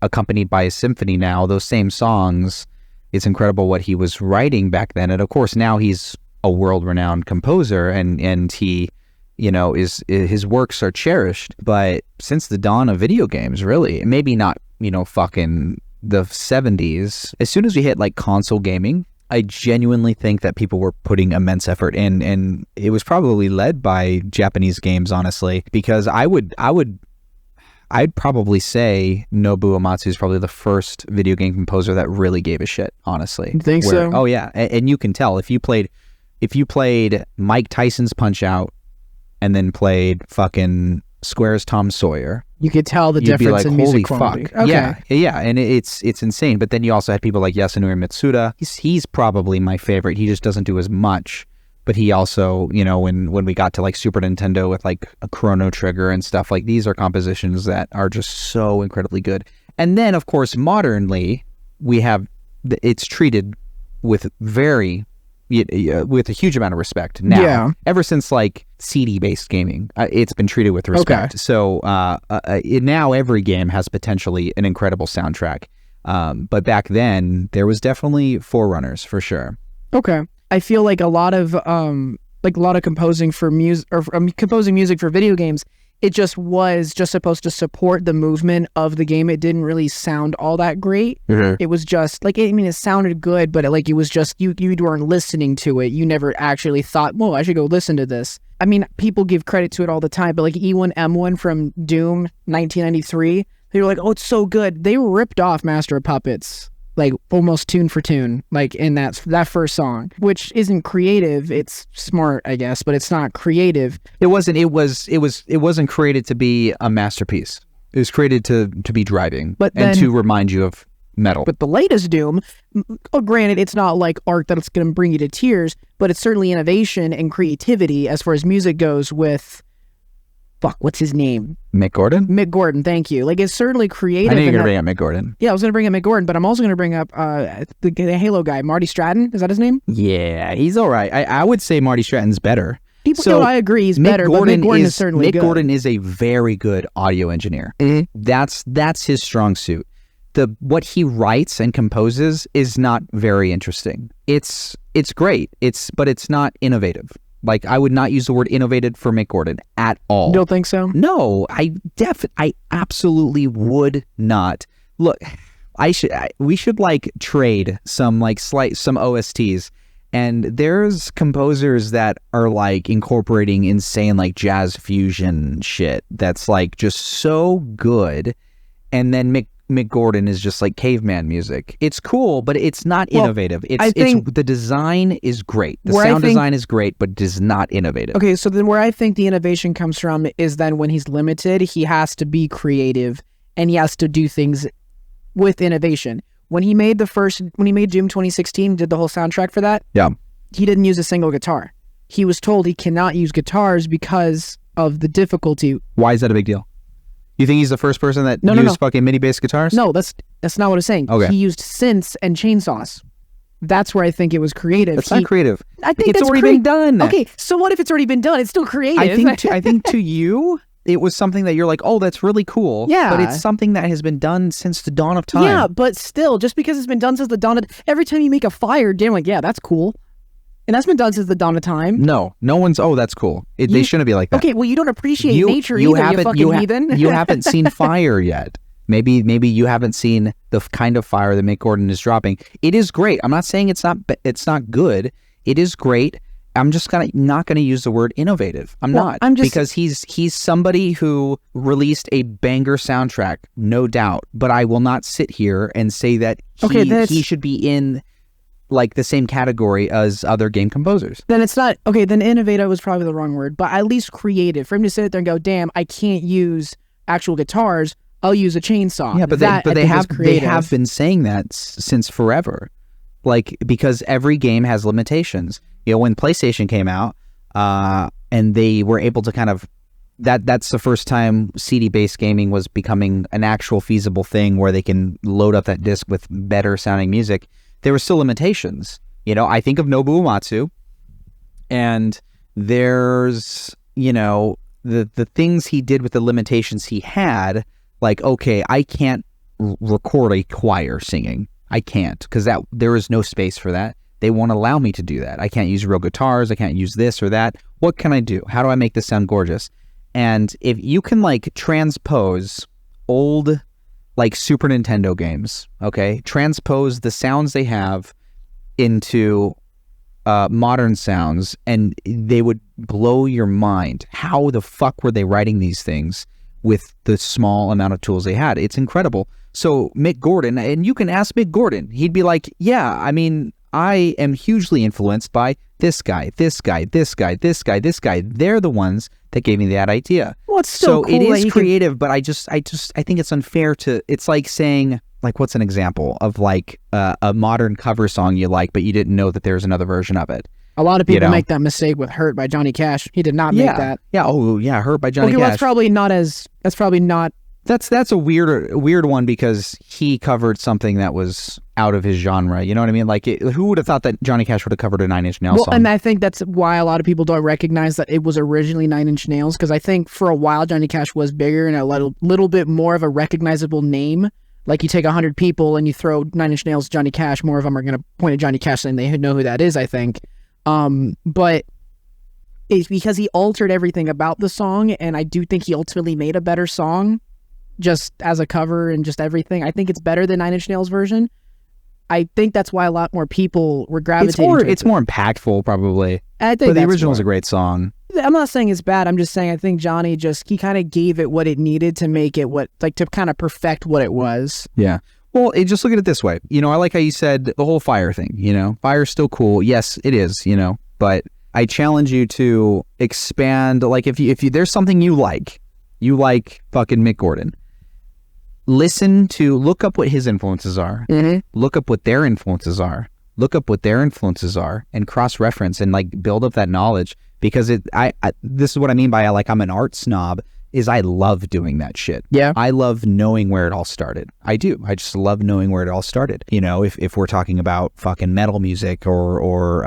accompanied by a symphony now, those same songs, it's incredible what he was writing back then. And of course now he's a world-renowned composer, and he, his works are cherished. But since the dawn of video games, really, maybe not, fucking the 70s, as soon as we hit like console gaming, I genuinely think that people were putting immense effort in, and it was probably led by Japanese games, honestly, because I'd probably say Nobuo Uematsu is probably the first video game composer that really gave a shit, honestly. You think so? Oh yeah, and you can tell if you played Mike Tyson's Punch-Out and then played fucking Square's Tom Sawyer, you could tell the you'd difference be like, in music holy quality. fuck. Okay. Yeah, and it's insane. But then you also had people like Yasunori Mitsuda. He's probably my favorite. He just doesn't do as much. But he also, when we got to like Super Nintendo with like a Chrono Trigger and stuff, like these are compositions that are just so incredibly good. And then, of course, modernly, it's treated with with a huge amount of respect now. Yeah. Ever since like CD-based gaming, it's been treated with respect. Okay. So now every game has potentially an incredible soundtrack. But back then, there was definitely forerunners for sure. Okay. I feel like a lot of composing for music or composing music for video games, it just was just supposed to support the movement of the game. It didn't really sound all that great. Mm-hmm. It was just like, it sounded good, but it was just, you weren't listening to it. You never actually thought, whoa, I should go listen to this. I mean, people give credit to it all the time, but like E1M1 from Doom 1993, they were like, oh, it's so good. They ripped off Master of Puppets, like almost tune for tune, like in that first song, which isn't creative. It's smart, I guess, but it's not creative. It wasn't created to be a masterpiece. It was created to be driving, and to remind you of metal. But the latest Doom, granted, it's not like art that's going to bring you to tears, but it's certainly innovation and creativity as far as music goes with, what's his name? Mick Gordon? Mick Gordon, thank you. Like, it's certainly creative. I knew you were going to bring up Mick Gordon. Yeah, I was going to bring up Mick Gordon, but I'm also going to bring up the Halo guy, Marty Stratton. Is that his name? Yeah, he's all right. I would say Marty Stratton's better. I agree, he's better, but Mick Gordon is certainly good. Mick Gordon is a very good audio engineer. Mm-hmm. That's his strong suit. What he writes and composes is not very interesting. It's great. But it's not innovative. Like, I would not use the word innovative for Mick Gordon at all. You don't think so? No, I absolutely would not. Look, we should like trade some OSTs, and there's composers that are like incorporating insane like jazz fusion shit that's like just so good, and then Mick Gordon is just like caveman music. It's cool, but it's not innovative. It's the design is great. The sound design is great, but it is not innovative. Okay, so then where I think the innovation comes from is then when he's limited, he has to be creative and he has to do things with innovation. When he made Doom 2016, did the whole soundtrack for that? Yeah. He didn't use a single guitar. He was told he cannot use guitars because of the difficulty. Why is that a big deal? You think he's the first person that used fucking MIDI bass guitars? No, that's not what I'm saying. Okay. He used synths and chainsaws. That's where I think it was creative. It's not creative. I think it's already been done. Okay, so what if it's already been done? It's still creative. I think to you, it was something that you're like, oh, that's really cool. Yeah. But it's something that has been done since the dawn of time. Yeah, but still, just because it's been done since the dawn of... Every time you make a fire, damn, like, yeah, that's cool. And that's been done since the dawn of time. No one's, oh, that's cool. They shouldn't be like that. Okay, well, you don't appreciate nature either, you fucking heathen. You haven't seen fire yet. Maybe you haven't seen the kind of fire that Mick Gordon is dropping. It is great. I'm not saying it's not good. It is great. I'm just not gonna use the word innovative. Because he's somebody who released a banger soundtrack, no doubt. But I will not sit here and say that he should be in like the same category as other game composers. Then it's not okay. Then innovative was probably the wrong word, but at least creative. For him to sit there and go, "Damn, I can't use actual guitars. I'll use a chainsaw." Yeah, but they have been saying that since forever. Like, because every game has limitations. You know, when PlayStation came out, and they were able to kind of that's the first time CD-based gaming was becoming an actual feasible thing where they can load up that disc with better sounding music. There were still limitations. You know, I think of Nobuo Uematsu, and there's, you know, the things he did with the limitations he had, like, okay, I can't record a choir singing. I can't, because there is no space for that. They won't allow me to do that. I can't use real guitars. I can't use this or that. What can I do? How do I make this sound gorgeous? And if you can like transpose old like Super Nintendo games, okay, transpose the sounds they have into modern sounds, and they would blow your mind. How the fuck were they writing these things with the small amount of tools they had? It's incredible. So Mick Gordon, and you can ask Mick Gordon, he'd be like, yeah, I mean, I am hugely influenced by this guy, this guy, this guy, this guy, this guy. They're the ones that gave me that idea. Well, it's still cool. It is creative, but I think it's unfair to, it's like saying, like, what's an example of like a modern cover song you like, but you didn't know that there's another version of it? A lot of people make that mistake with "Hurt" by Johnny Cash. He did not make that. Yeah. Oh, yeah. "Hurt" by Johnny Cash. Well, that's probably not. That's a weird one, because he covered something that was out of his genre. You know what I mean? Like, who would have thought that Johnny Cash would have covered a Nine Inch Nails song? And I think that's why a lot of people don't recognize that it was originally Nine Inch Nails, because I think for a while Johnny Cash was bigger and a little bit more of a recognizable name. Like, you take 100 people and you throw Nine Inch Nails, Johnny Cash, more of them are going to point at Johnny Cash and they know who that is, I think. But it's because he altered everything about the song, and I do think he ultimately made a better song just as a cover and just everything. I think it's better than Nine Inch Nails version. I think that's why a lot more people were gravitating to it. It's more impactful, probably. I think but the original is a great song. I'm not saying it's bad. I'm just saying I think Johnny he kind of gave it what it needed to make it to kind of perfect what it was. Yeah. Well, just look at it this way. You know, I like how you said the whole fire thing, you know. Fire's still cool. Yes, it is, you know. But I challenge you to expand. Like, if you there's something you like fucking Mick Gordon. Look up what his influences are. Mm-hmm. Look up what their influences are. Look up what their influences are, and cross-reference and like build up that knowledge. Because this is what I mean by I'm an art snob. Is I love doing that shit. Yeah. I love knowing where it all started. I do. I just love knowing where it all started. You know, if we're talking about fucking metal music or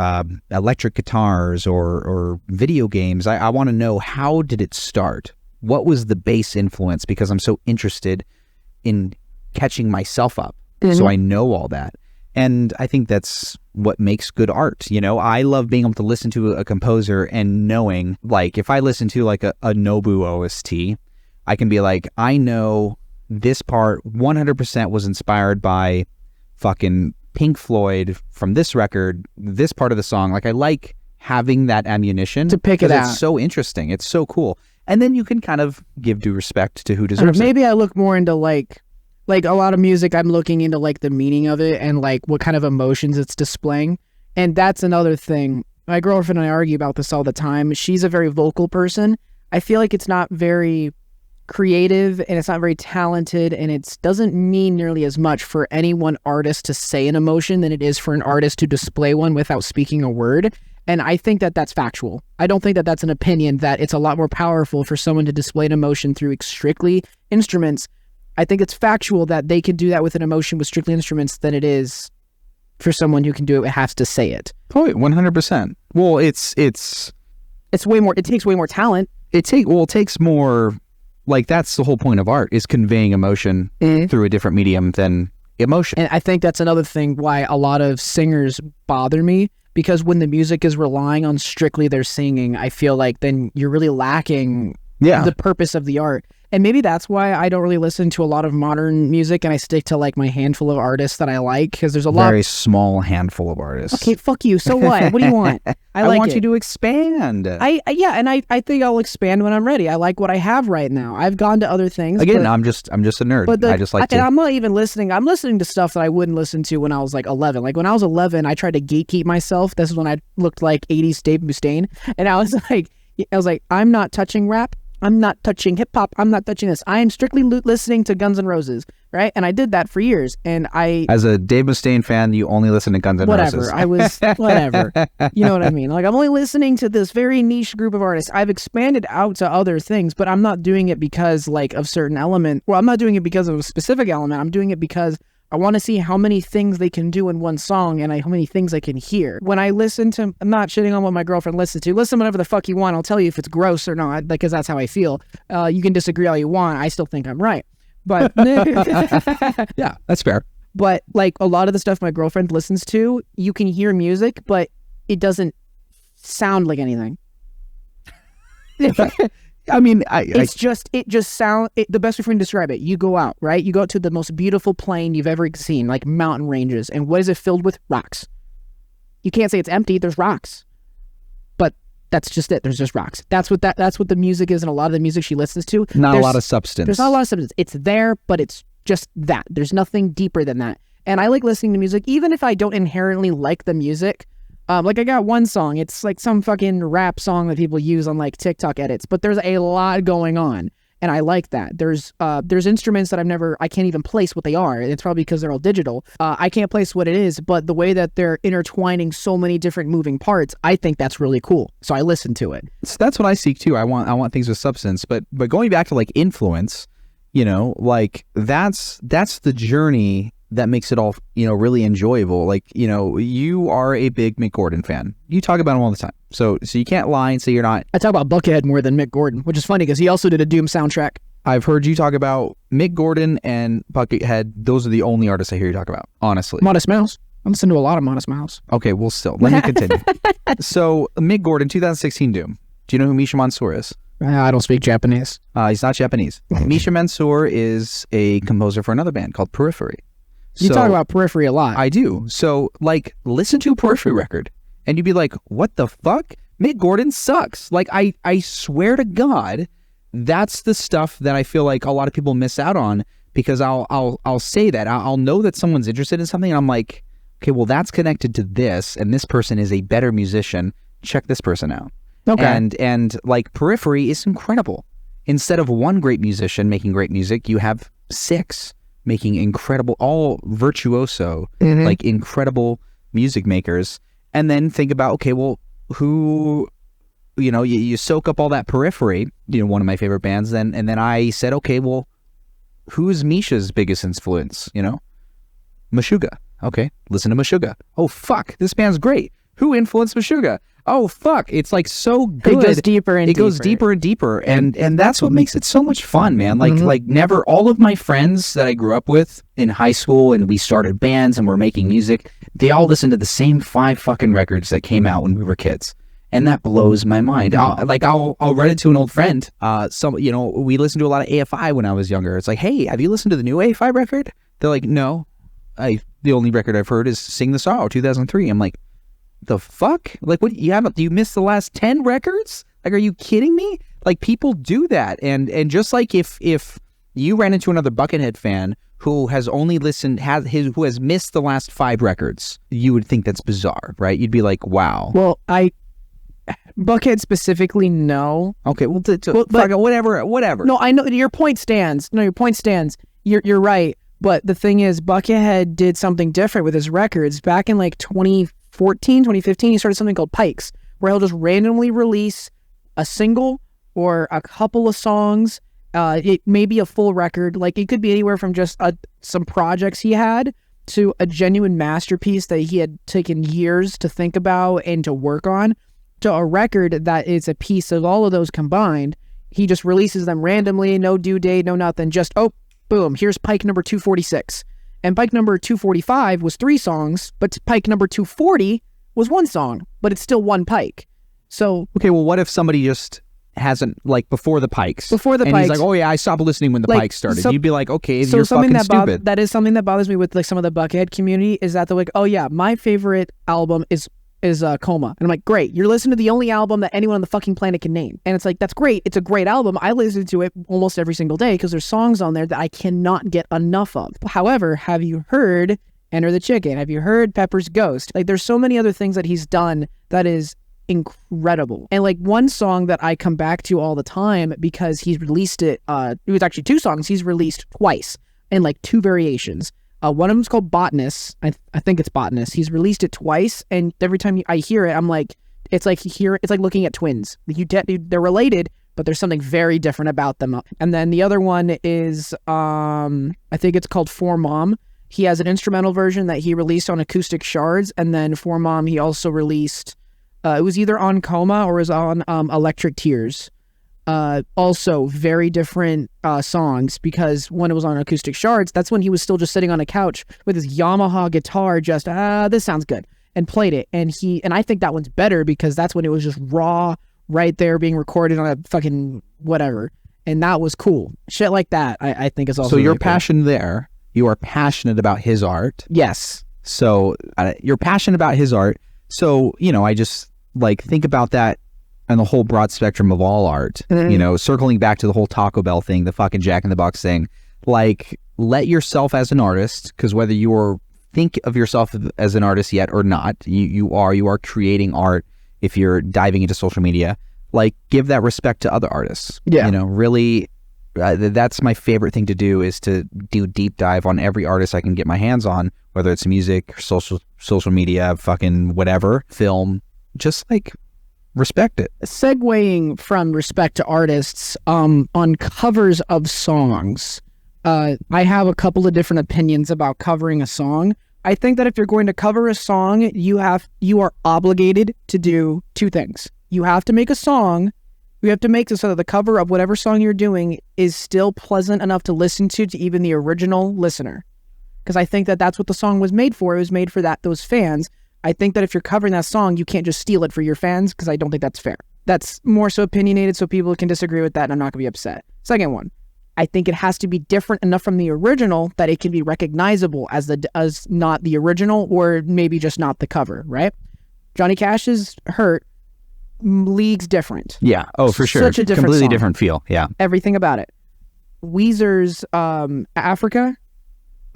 electric guitars or video games, I want to know, how did it start? What was the base influence? Because I'm so interested in catching myself up. Mm-hmm. So I know all that. And I think that's what makes good art. You know, I love being able to listen to a composer and knowing, like, if I listen to like a Nobuo OST, I can be like, I know this part 100% was inspired by fucking Pink Floyd from this record, this part of the song. Like, I like having that ammunition to pick it out. It's so interesting. It's so cool. And then you can kind of give due respect to who deserves it. Maybe I look more into like a lot of music, I'm looking into like the meaning of it and like what kind of emotions it's displaying. And that's another thing. My girlfriend and I argue about this all the time. She's a very vocal person. I feel like it's not very creative and it's not very talented, and it doesn't mean nearly as much for any one artist to say an emotion than it is for an artist to display one without speaking a word. And I think that that's factual. I don't think that that's an opinion, that it's a lot more powerful for someone to display an emotion through strictly instruments. I think it's factual that they can do that with an emotion with strictly instruments than it is for someone who can do it has to say it. Oh, 100%. Well, it's way more. It takes way more talent. It takes more. Like, that's the whole point of art, is conveying emotion through a different medium than emotion. And I think that's another thing why a lot of singers bother me, because when the music is relying on strictly their singing, I feel like then you're really lacking the purpose of the art. And maybe that's why I don't really listen to a lot of modern music and I stick to like my handful of artists that I like, because there's a lot. Very small handful of artists. Okay, fuck you. So what? What do you want? I like want it. you to expand. Yeah, and I think I'll expand when I'm ready. I like what I have right now. I've gone to other things. Again, I'm just a nerd. But I just like to. And I'm not even listening. I'm listening to stuff that I wouldn't listen to when I was like 11. Like when I was 11, I tried to gatekeep myself. This is when I looked like 80s Dave Mustaine, and I was like, I'm not touching rap. I'm not touching hip hop. I'm not touching this. I am strictly listening to Guns N' Roses, right? And I did that for years. And as a Dave Mustaine fan, you only listen to Guns N' Roses. Whatever. You know what I mean? Like I'm only listening to this very niche group of artists. I've expanded out to other things, but I'm not doing it because like of certain element. Well, I'm not doing it because of a specific element. I'm doing it because I want to see how many things they can do in one song and how many things I can hear. When I listen to, I'm not shitting on what my girlfriend listens to. Listen whatever the fuck you want. I'll tell you if it's gross or not, because that's how I feel. You can disagree all you want. I still think I'm right. But yeah, that's fair. But like a lot of the stuff my girlfriend listens to, you can hear music, but it doesn't sound like anything. I mean, it just sounds, the best way for me to describe it, you go out, right? You go out to the most beautiful plain you've ever seen, like mountain ranges. And what is it filled with? Rocks. You can't say it's empty. There's rocks. But that's just it. There's just rocks. That's what the music is. And a lot of the music she listens to. Not a lot of substance. There's not a lot of substance. It's there, but it's just that. There's nothing deeper than that. And I like listening to music, even if I don't inherently like the music. Like I got one song, it's like some fucking rap song that people use on like TikTok edits, but there's a lot going on, and I like that. There's instruments that I can't even place what they are. It's probably because they're all digital. I can't place what it is, but the way that they're intertwining so many different moving parts, I think that's really cool. So I listen to it. So that's what I seek too. I want things with substance, but going back to like influence, you know, like that's the journey that makes it all, you know, really enjoyable. Like, you know, you are a big Mick Gordon fan. You talk about him all the time. So you can't lie and say you're not. I talk about Buckethead more than Mick Gordon, which is funny because he also did a Doom soundtrack. I've heard you talk about Mick Gordon and Buckethead. Those are the only artists I hear you talk about, honestly. Modest Mouse. I listen to a lot of Modest Mouse. Okay, well, still, let me continue. So, Mick Gordon, 2016 Doom. Do you know who Misha Mansour is? I don't speak Japanese. He's not Japanese. Misha Mansour is a composer for another band called Periphery. You talk about Periphery a lot. I do. So, like, listen to a Periphery record, and you'd be like, what the fuck? Mick Gordon sucks. Like, I swear to God, that's the stuff that I feel like a lot of people miss out on, because I'll say that. I'll know that someone's interested in something, and I'm like, okay, well, that's connected to this, and this person is a better musician. Check this person out. Okay. And like, Periphery is incredible. Instead of one great musician making great music, you have 6 making incredible, all virtuoso, like incredible music makers. And then think about, okay, well, who, you know, you soak up all that Periphery, you know, one of my favorite bands, and then I said, okay, well, who's Misha's biggest influence, you know? Meshuggah. Okay, listen to Meshuggah. Oh, fuck, this band's great. Who influenced Meshuggah? Oh, fuck, it's like so good. It goes deeper and deeper. It goes deeper and deeper, and that's what makes it so much fun, man. Like never, all of my friends that I grew up with in high school, and we started bands and we're making music, they all listened to the same 5 fucking records that came out when we were kids. And that blows my mind. I'll run into an old friend. You know, we listened to a lot of AFI when I was younger. It's like, hey, have you listened to the new AFI record? They're like, no. The only record I've heard is Sing the Sorrow, 2003. I'm like, the fuck? Like, what? You missed the last 10 records? Like, are you kidding me? Like, people do that. And just like if you ran into another Buckethead fan who has only listened, who has missed the last 5 records, you would think that's bizarre, right? You'd be like, wow. Well, Buckethead specifically, no. Okay, well, whatever. No, I know your point stands. You're right. But the thing is, Buckethead did something different with his records. Back in like 2014, 2015, he started something called Pikes, where he'll just randomly release a single or a couple of songs. It may be a full record. Like, it could be anywhere from just some projects he had to a genuine masterpiece that he had taken years to think about and to work on, to a record that is a piece of all of those combined. He just releases them randomly, no due date, no nothing, just, oh, boom, here's Pike number 246. And Pike number 245 was 3 songs, but Pike number 240 was 1 song, but it's still 1 Pike. So, okay, well, what if somebody just hasn't, like, before the Pikes. Before the and Pikes. he's like, oh yeah, I stopped listening when the Like, Pikes started. so- You'd be like, okay, So you're something fucking stupid. that is something that bothers me with like some of the Buckethead community is that they're like, oh yeah, my favorite album is Coma. And I'm like, great, you're listening to the only album that anyone on the fucking planet can name. And it's like, that's great. It's a great album. I listen to it almost every single day because there's songs on there that I cannot get enough of. However, have you heard Enter the Chicken? Have you heard Pepper's Ghost? Like, there's so many other things that he's done that is incredible. And like one song that I come back to all the time because he's released it, it was actually 2 songs he's released twice in like 2 variations. One of them's called Botanist. I think it's Botanist. He's released it twice, and every time I hear it, I'm like, it's like looking at twins. They're related, but there's something very different about them. And then the other one is, I think it's called For Mom. He has an instrumental version that he released on Acoustic Shards, and then For Mom he also released. It was either on Coma or it was on Electric Tears. Also very different songs because when it was on Acoustic Shards, that's when he was still just sitting on a couch with his Yamaha guitar, just this sounds good, and played it. And I think that one's better because that's when it was just raw right there being recorded on a fucking whatever, and that was cool. Shit like that I think is also. So your really passion there, you are passionate about his art. cool. Yes. So you're passionate about his art. So, I just like think about that and the whole broad spectrum of all art, circling back to the whole Taco Bell thing, the fucking Jack in the Box thing, like let yourself as an artist, because whether you think of yourself as an artist yet or not, you are creating art. If you're diving into social media, like give that respect to other artists. Yeah. Really, that's my favorite thing to do is to do deep dive on every artist I can get my hands on, whether it's music, social media, fucking whatever, film, just like respect it. Segueing from respect to artists, on covers of songs, I have a couple of different opinions about covering a song. I think that if you're going to cover a song, you are obligated to do 2 things. You have to make a song. You have to make it so that the cover of whatever song you're doing is still pleasant enough to listen to even the original listener. Because I think that that's what the song was made for. It was made for those fans. I think that if you're covering that song, you can't just steal it for your fans, because I don't think that's fair. That's more so opinionated, so people can disagree with that, and I'm not going to be upset. Second one, I think it has to be different enough from the original that it can be recognizable as not the original, or maybe just not the cover, right? Johnny Cash's Hurt, leagues different. Yeah. Oh, for sure. Such a different completely song. different feel. Yeah. Everything about it. Weezer's Africa,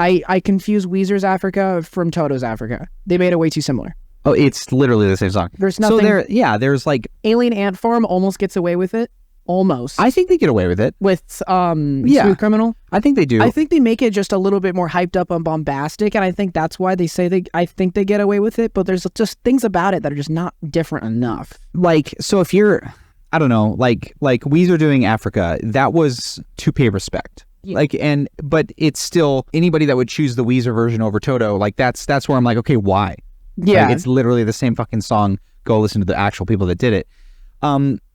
I confuse Weezer's Africa from Toto's Africa. They made it way too similar. Oh, it's literally the same song. There's nothing. So there's like Alien Ant Farm almost gets away with it. Almost. I think they get away with it. With Smooth Criminal. I think they do. I think they make it just a little bit more hyped up and bombastic, and I think that's why they say I think they get away with it, but there's just things about it that are just not different enough. Like, so if you're, I don't know, like Weezer doing Africa, that was to pay respect. Yeah. But it's still, anybody that would choose the Weezer version over Toto, like that's where I'm like, okay, why? Yeah. Like, it's literally the same fucking song. Go listen to the actual people that did it.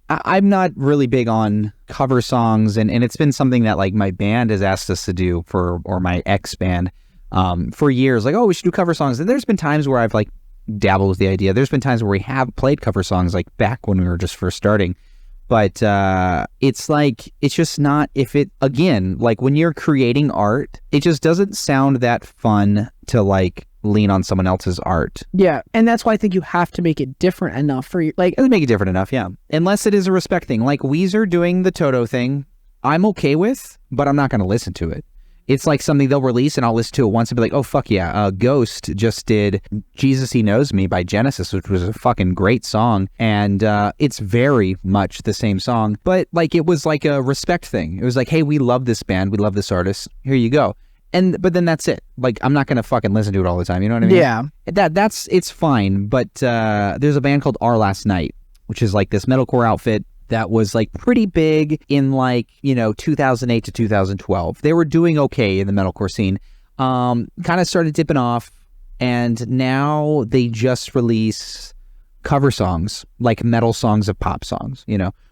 I'm not really big on cover songs, and it's been something that like my band has asked us to do or my ex band for years, like, oh, we should do cover songs. And there's been times where I've like dabbled with the idea. There's been times where we have played cover songs like back when we were just first starting. But it's like, it's just not, again, like when you're creating art, it just doesn't sound that fun to like lean on someone else's art. Yeah, and that's why I think you have to make it different enough for you. Like, make it different enough, yeah. Unless it is a respect thing. Like Weezer doing the Toto thing, I'm okay with, but I'm not going to listen to it. It's like something they'll release and I'll listen to it once and be like, oh, fuck yeah. Ghost just did Jesus He Knows Me by Genesis, which was a fucking great song. And it's very much the same song. But like, it was like a respect thing. It was like, hey, we love this band. We love this artist. Here you go. But then that's it. Like, I'm not going to fucking listen to it all the time. You know what I mean? Yeah. It's fine. But there's a band called Our Last Night, which is like this metalcore outfit that was like pretty big in like, 2008 to 2012. They were doing okay in the metalcore scene. Kind of started dipping off, and now they just release cover songs, like metal songs of pop songs,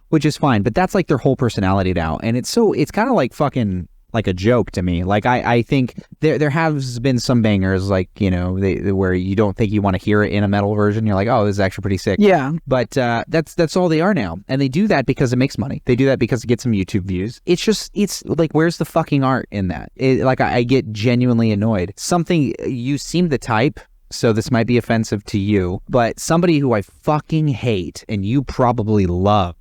which is fine. But that's like their whole personality now. And it's kind of like fucking like a joke to me. Like I think there has been some bangers like, you know, where you don't think you want to hear it in a metal version. You're like, oh, this is actually pretty sick. Yeah. But that's all they are now. And they do that because it makes money. They do that because it gets some YouTube views. It's like, where's the fucking art in that? Like I get genuinely annoyed. Something, you seem the type, so this might be offensive to you, but somebody who I fucking hate and you probably love,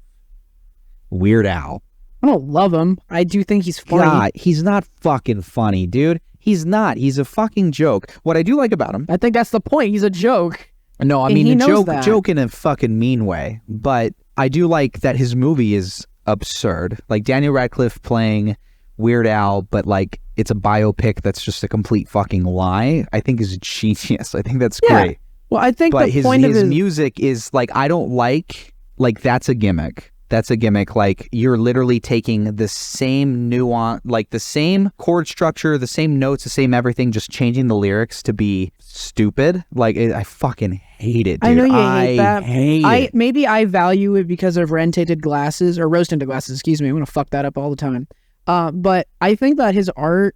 Weird Al. I don't love him. I do think he's funny. God, he's not fucking funny, dude. He's not. He's a fucking joke. What I do like about him... I think that's the point. He's a joke. No, I mean, a joke in a fucking mean way. But I do like that his movie is absurd. Like, Daniel Radcliffe playing Weird Al, but, like, it's a biopic that's just a complete fucking lie, I think is genius. I think that's great. Well, I think but the point of his music is, like, I don't like, that's a gimmick. That's a gimmick. Like, you're literally taking the same nuance, like the same chord structure, the same notes, the same everything, just changing the lyrics to be stupid. Like, I fucking hate it, dude. I know you hate that. Hate it. Maybe I value it because of rose-tinted glasses, excuse me. I'm going to fuck that up all the time. But I think that his art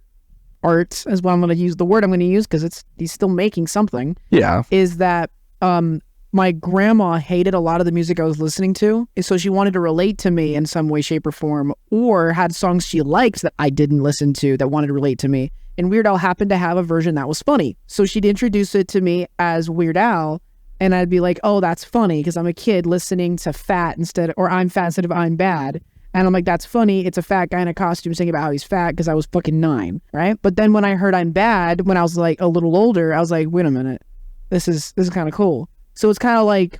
is what I'm going to use, the word I'm going to use, because he's still making something. Yeah. Is that, my grandma hated a lot of the music I was listening to, and so she wanted to relate to me in some way, shape, or form, or had songs she liked that I didn't listen to that wanted to relate to me. And Weird Al happened to have a version that was funny. So she'd introduce it to me as Weird Al, and I'd be like, oh, that's funny, because I'm a kid listening to Fat or I'm Fat instead of I'm Bad. And I'm like, that's funny. It's a fat guy in a costume singing about how he's fat because I was fucking 9, right? But then when I heard I'm Bad, when I was like a little older, I was like, wait a minute, this is kind of cool. So it's kind of like,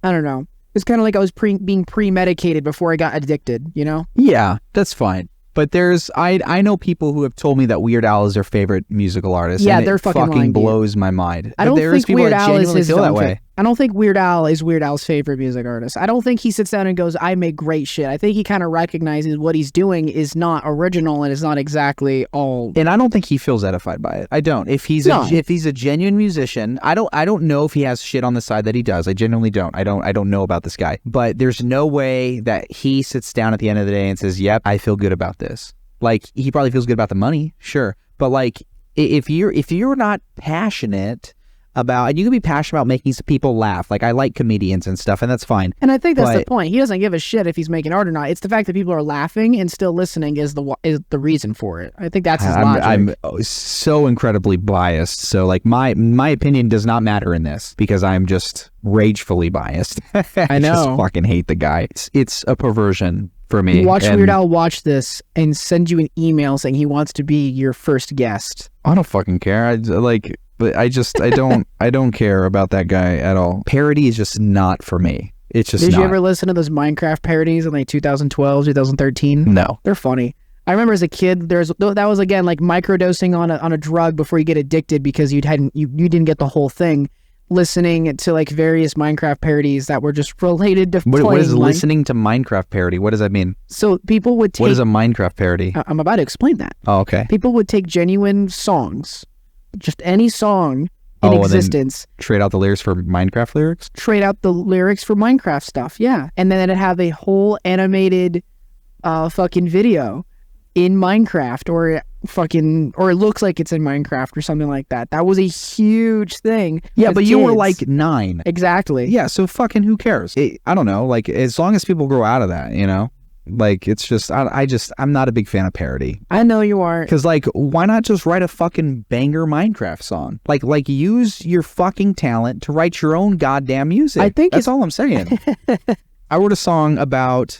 I don't know. It's kind of like I was being pre-medicated before I got addicted, you know? Yeah, that's fine. But I know people who have told me that Weird Al is their favorite musical artist. Yeah, and they're it fucking lying, blows my mind. I don't think Weird Al is his that way. I don't think Weird Al is Weird Al's favorite music artist. I don't think he sits down and goes, I make great shit. I think he kind of recognizes what he's doing is not original and is not exactly all. And I don't think he feels edified by it. I don't. If he's a genuine musician, I don't know if he has shit on the side that he does. I genuinely don't. I don't know about this guy. But there's no way that he sits down at the end of the day and says, yep, I feel good about this. Like, he probably feels good about the money, sure. But like, if you're not passionate about, and you can be passionate about making some people laugh. Like, I like comedians and stuff, and that's fine. And I think that's the point. He doesn't give a shit if he's making art or not. It's the fact that people are laughing and still listening is the reason for it. I think that's his logic. I'm so incredibly biased. So like, my opinion does not matter in this because I'm just ragefully biased. I know. Just fucking hate the guy. It's a perversion for me. Watch Weird Al watch this and send you an email saying he wants to be your first guest. I don't fucking care. But I don't care about that guy at all. Parody is just not for me. It's just Did you ever listen to those Minecraft parodies in like 2012, 2013? No. They're funny. I remember as a kid, that was again like microdosing on a drug before you get addicted because you didn't get the whole thing. Listening to like various Minecraft parodies that were just related to playing. What is listening to Minecraft parody? What does that mean? So people would take... What is a Minecraft parody? I'm about to explain that. Oh, okay. People would take genuine songs, just any song in existence. And then trade out the lyrics for Minecraft lyrics? Trade out the lyrics for Minecraft stuff, yeah. And then it'd have a whole animated fucking video in Minecraft or it looks like it's in Minecraft or something like that. That was a huge thing. Yeah, but you were like 9. Exactly. Yeah, so fucking who cares? I don't know. Like, as long as people grow out of that, you know? Like, it's just, I'm not a big fan of parody. I know you aren't. Because, like, why not just write a fucking banger Minecraft song? Like use your fucking talent to write your own goddamn music. I think that's all I'm saying. I wrote a song about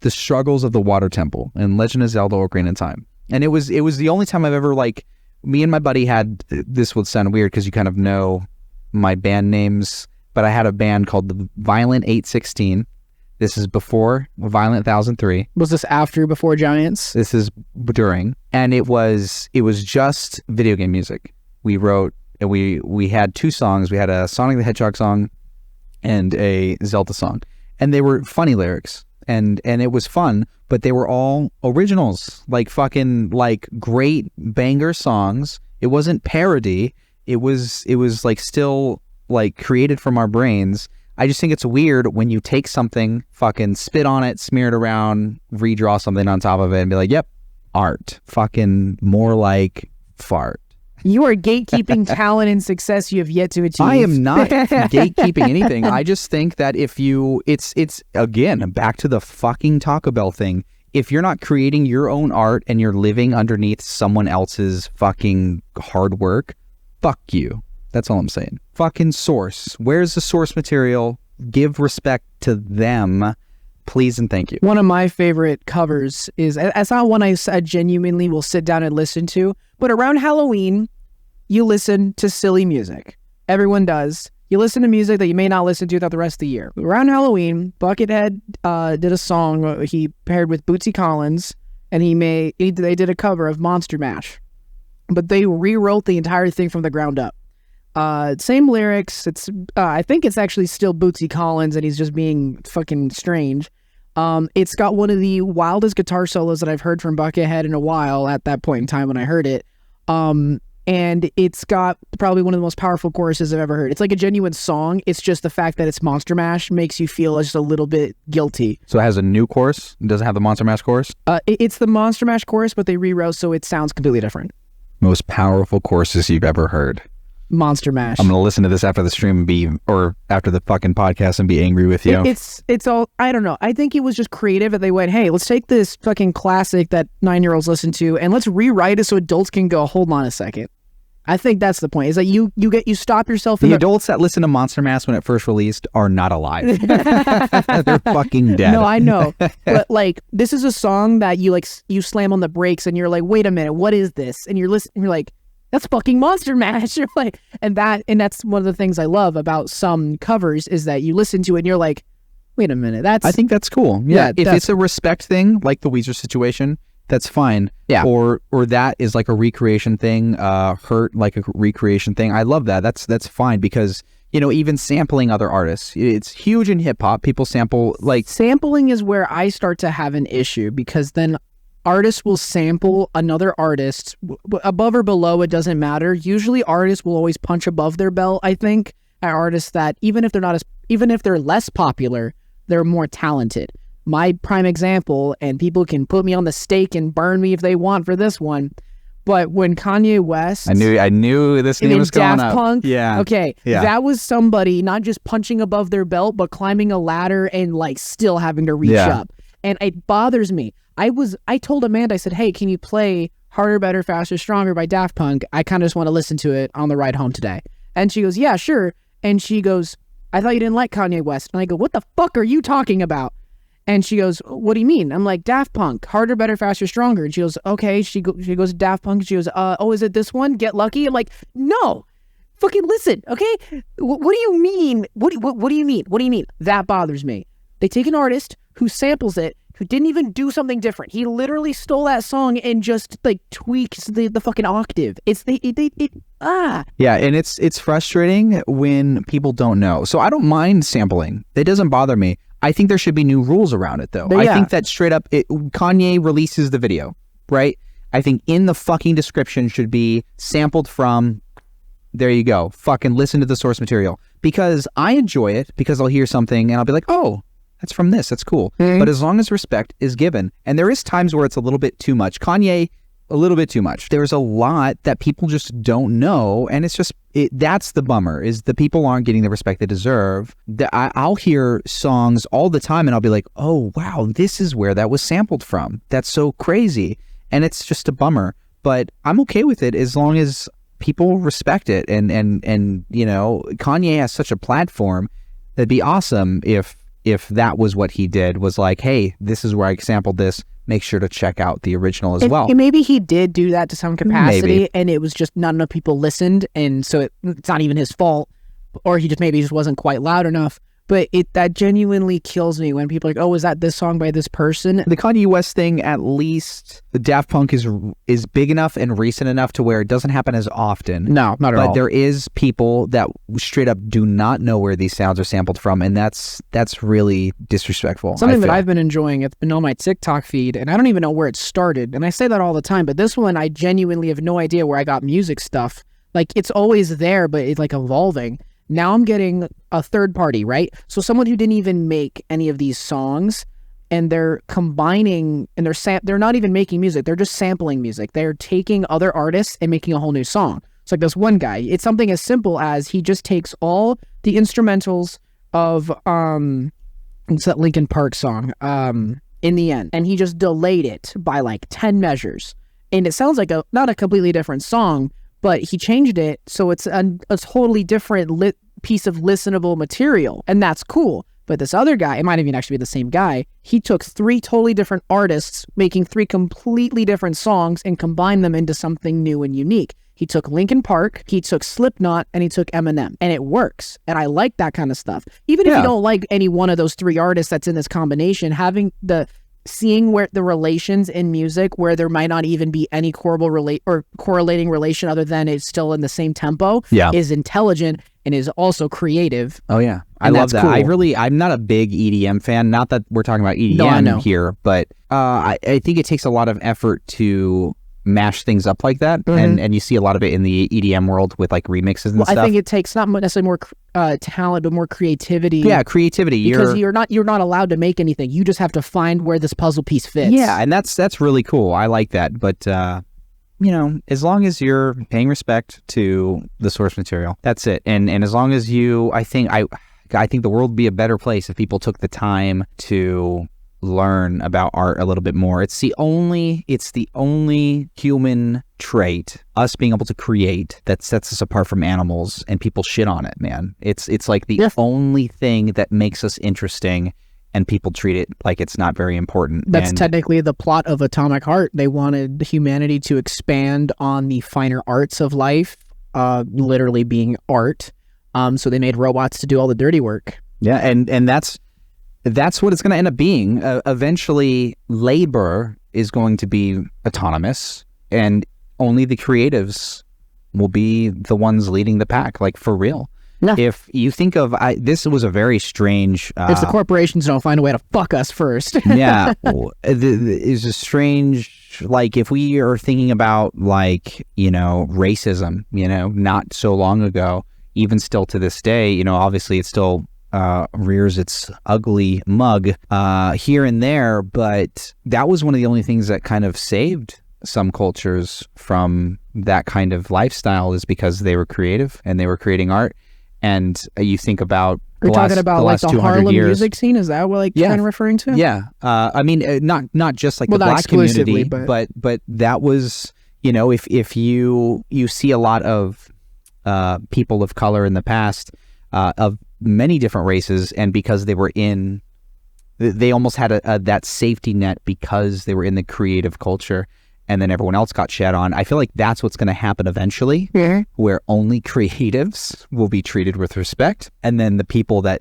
the struggles of the Water Temple in Legend of Zelda: Ocarina of Time. And it was the only time I've ever, like, me and my buddy had, this would sound weird because you kind of know my band names, but I had a band called the Violent 816. This is before Violent 1003. Was this after, before Giants? This is during. And it was just video game music. We wrote, and we had 2 songs. We had a Sonic the Hedgehog song and a Zelda song. And they were funny lyrics. And it was fun, but they were all originals, like fucking, like, great banger songs. It wasn't parody. It was like still like created from our brains. I just think it's weird when you take something, fucking spit on it, smear it around, redraw something on top of it and be like, yep, art. Fucking more like fart. You are gatekeeping talent and success you have yet to achieve. I am not gatekeeping anything. I just think that if you, it's again, back to the fucking Taco Bell thing. If you're not creating your own art and you're living underneath someone else's fucking hard work, fuck you. That's all I'm saying. Fucking source. Where's the source material? Give respect to them, please and thank you. One of my favorite covers is, it's not one I genuinely will sit down and listen to, but around Halloween, you listen to silly music. Everyone does. You listen to music that you may not listen to throughout the rest of the year. Around Halloween, Buckethead did a song he paired with Bootsy Collins, and they did a cover of Monster Mash. But they rewrote the entire thing from the ground up. Same lyrics. It's I think it's actually still Bootsy Collins, and he's just being fucking strange. It's got one of the wildest guitar solos that I've heard from Buckethead in a while at that point in time when I heard it. And it's got probably one of the most powerful choruses I've ever heard. It's like a genuine song. It's just the fact that it's Monster Mash makes you feel just a little bit guilty. So it has a new chorus? It doesn't have the Monster Mash chorus? It's the Monster Mash chorus, but they rewrote so it sounds completely different. Most powerful choruses you've ever heard. Monster Mash. I'm going to listen to this after the stream or after the fucking podcast and be angry with you. It's all, I don't know. I think it was just creative and they went, hey, let's take this fucking classic that 9-year-olds listen to and let's rewrite it so adults can go, hold on a second. I think that's the point. Is that you stop yourself. The adults that listen to Monster Mash when it first released are not alive. They're fucking dead. No, I know. But like, this is a song that you slam on the brakes and you're like, wait a minute, what is this? And you're listening, you're like, that's fucking Monster Mash. You're like, and that's one of the things I love about some covers is that you listen to it and you're like, wait a minute, I think that's cool. Yeah, if it's a respect thing, like the Weezer situation, that's fine. Yeah. Or that is like a recreation thing, Hurt like a recreation thing. I love that. That's fine because, you know, even sampling other artists, it's huge in hip hop. People sample sampling is where I start to have an issue because then artists will sample another artist above or below. It doesn't matter. Usually artists will always punch above their belt. I think at artists that even if they're less popular, they're more talented. My prime example, and people can put me on the stake and burn me if they want for this one, but when Kanye West... I knew this name was going Daft up. Punk, yeah. Okay, yeah. That was somebody not just punching above their belt, but climbing a ladder and like still having to reach up. And it bothers me. I told Amanda, I said, hey, can you play Harder, Better, Faster, Stronger by Daft Punk? I kind of just want to listen to it on the ride home today. And she goes, yeah, sure. And she goes, I thought you didn't like Kanye West. And I go, what the fuck are you talking about? And she goes, what do you mean? I'm like, Daft Punk, Harder, Better, Faster, Stronger. And she goes, okay. She goes to Daft Punk. She goes, oh, is it this one? Get Lucky? I'm like, no. Fucking listen, okay? What do you mean? What do you mean? What do you mean? That bothers me. They take an artist who samples it, who didn't even do something different. He literally stole that song and just like tweaks the fucking octave. Yeah, and it's frustrating when people don't know. So I don't mind sampling. It doesn't bother me. I think there should be new rules around it, though. But yeah. I think that straight up, Kanye releases the video, right? I think in the fucking description should be sampled from, there you go, fucking listen to the source material. Because I enjoy it, because I'll hear something and I'll be like, oh, that's from this, that's cool. Mm-hmm. But as long as respect is given, and there is times where it's a little bit too much. Kanye, a little bit too much. There's a lot that people just don't know, and it's just, that's the bummer, is the people aren't getting the respect they deserve. I'll hear songs all the time and I'll be like, oh wow, this is where that was sampled from. That's so crazy. And it's just a bummer, but I'm okay with it as long as people respect it. And you know, Kanye has such a platform. That'd be awesome if that was what he did, was like, hey, this is where I sampled this. Make sure to check out the original as well. And maybe he did do that to some capacity, and it was just not enough people listened, and so it's not even his fault, or he just wasn't quite loud enough. But that genuinely kills me when people are like, oh, is that this song by this person? The Kanye West thing, at least the Daft Punk is big enough and recent enough to where it doesn't happen as often. No, not at all. But there is people that straight up do not know where these sounds are sampled from, and that's really disrespectful. Something that I've been enjoying, it's been on my TikTok feed, and I don't even know where it started. And I say that all the time, but this one, I genuinely have no idea where I got music stuff. Like, it's always there, but it's like evolving. Now I'm getting a third party, right? So someone who didn't even make any of these songs and they're combining, and they're not even making music, they're just sampling music. They're taking other artists and making a whole new song. It's like this one guy, it's something as simple as he just takes all the instrumentals of it's that Linkin Park song, In the End, and he just delayed it by like 10 measures, and it sounds like not a completely different song, but he changed it so it's a totally different piece of listenable material, and that's cool. But this other guy, it might even actually be the same guy, he took 3 totally different artists making 3 completely different songs and combined them into something new and unique. He took Linkin Park, he took Slipknot, and he took Eminem. And it works. And I like that kind of stuff. Even if you don't like any one of those 3 artists that's in this combination, seeing where the relations in music where there might not even be any correlating relation other than it's still in the same tempo is intelligent and is also creative. Oh yeah. I love that. Cool. I'm not a big EDM fan. Not that we're talking about EDM here, but I think it takes a lot of effort to mash things up like that, and you see a lot of it in the EDM world with like remixes and stuff. I think it takes not necessarily more talent, but more creativity. Yeah, creativity. Because you're not allowed to make anything. You just have to find where this puzzle piece fits. Yeah, and that's really cool. I like that. But as long as you're paying respect to the source material, that's it. And as long as I think the world would be a better place if people took the time to learn about art a little bit more. It's the only human trait, us being able to create, that sets us apart from animals, and people shit on it, man. It's like the only thing that makes us interesting, and people treat it like it's not very important. That's technically the plot of Atomic Heart. They wanted humanity to expand on the finer arts of life, literally being art. So they made robots to do all the dirty work. Yeah, and that's what it's going to end up being. Eventually, labor is going to be autonomous, and only the creatives will be the ones leading the pack, like for real. No. If you think of, this was a very strange... if the corporations don't find a way to fuck us first. Yeah. It's a strange, like if we are thinking about like, racism, not so long ago, even still to this day, obviously it's still... rears its ugly mug here and there, but that was one of the only things that kind of saved some cultures from that kind of lifestyle, is because they were creative and they were creating art. And you think about you're talking about like the Harlem music scene, is that what kind of referring to? Yeah. I mean, not just like the Black community, but that was, if you see a lot of people of color in the past, of many different races, and because they almost had that safety net because they were in the creative culture, and then everyone else got shat on. I feel like that's what's going to happen eventually, where only creatives will be treated with respect, and then the people that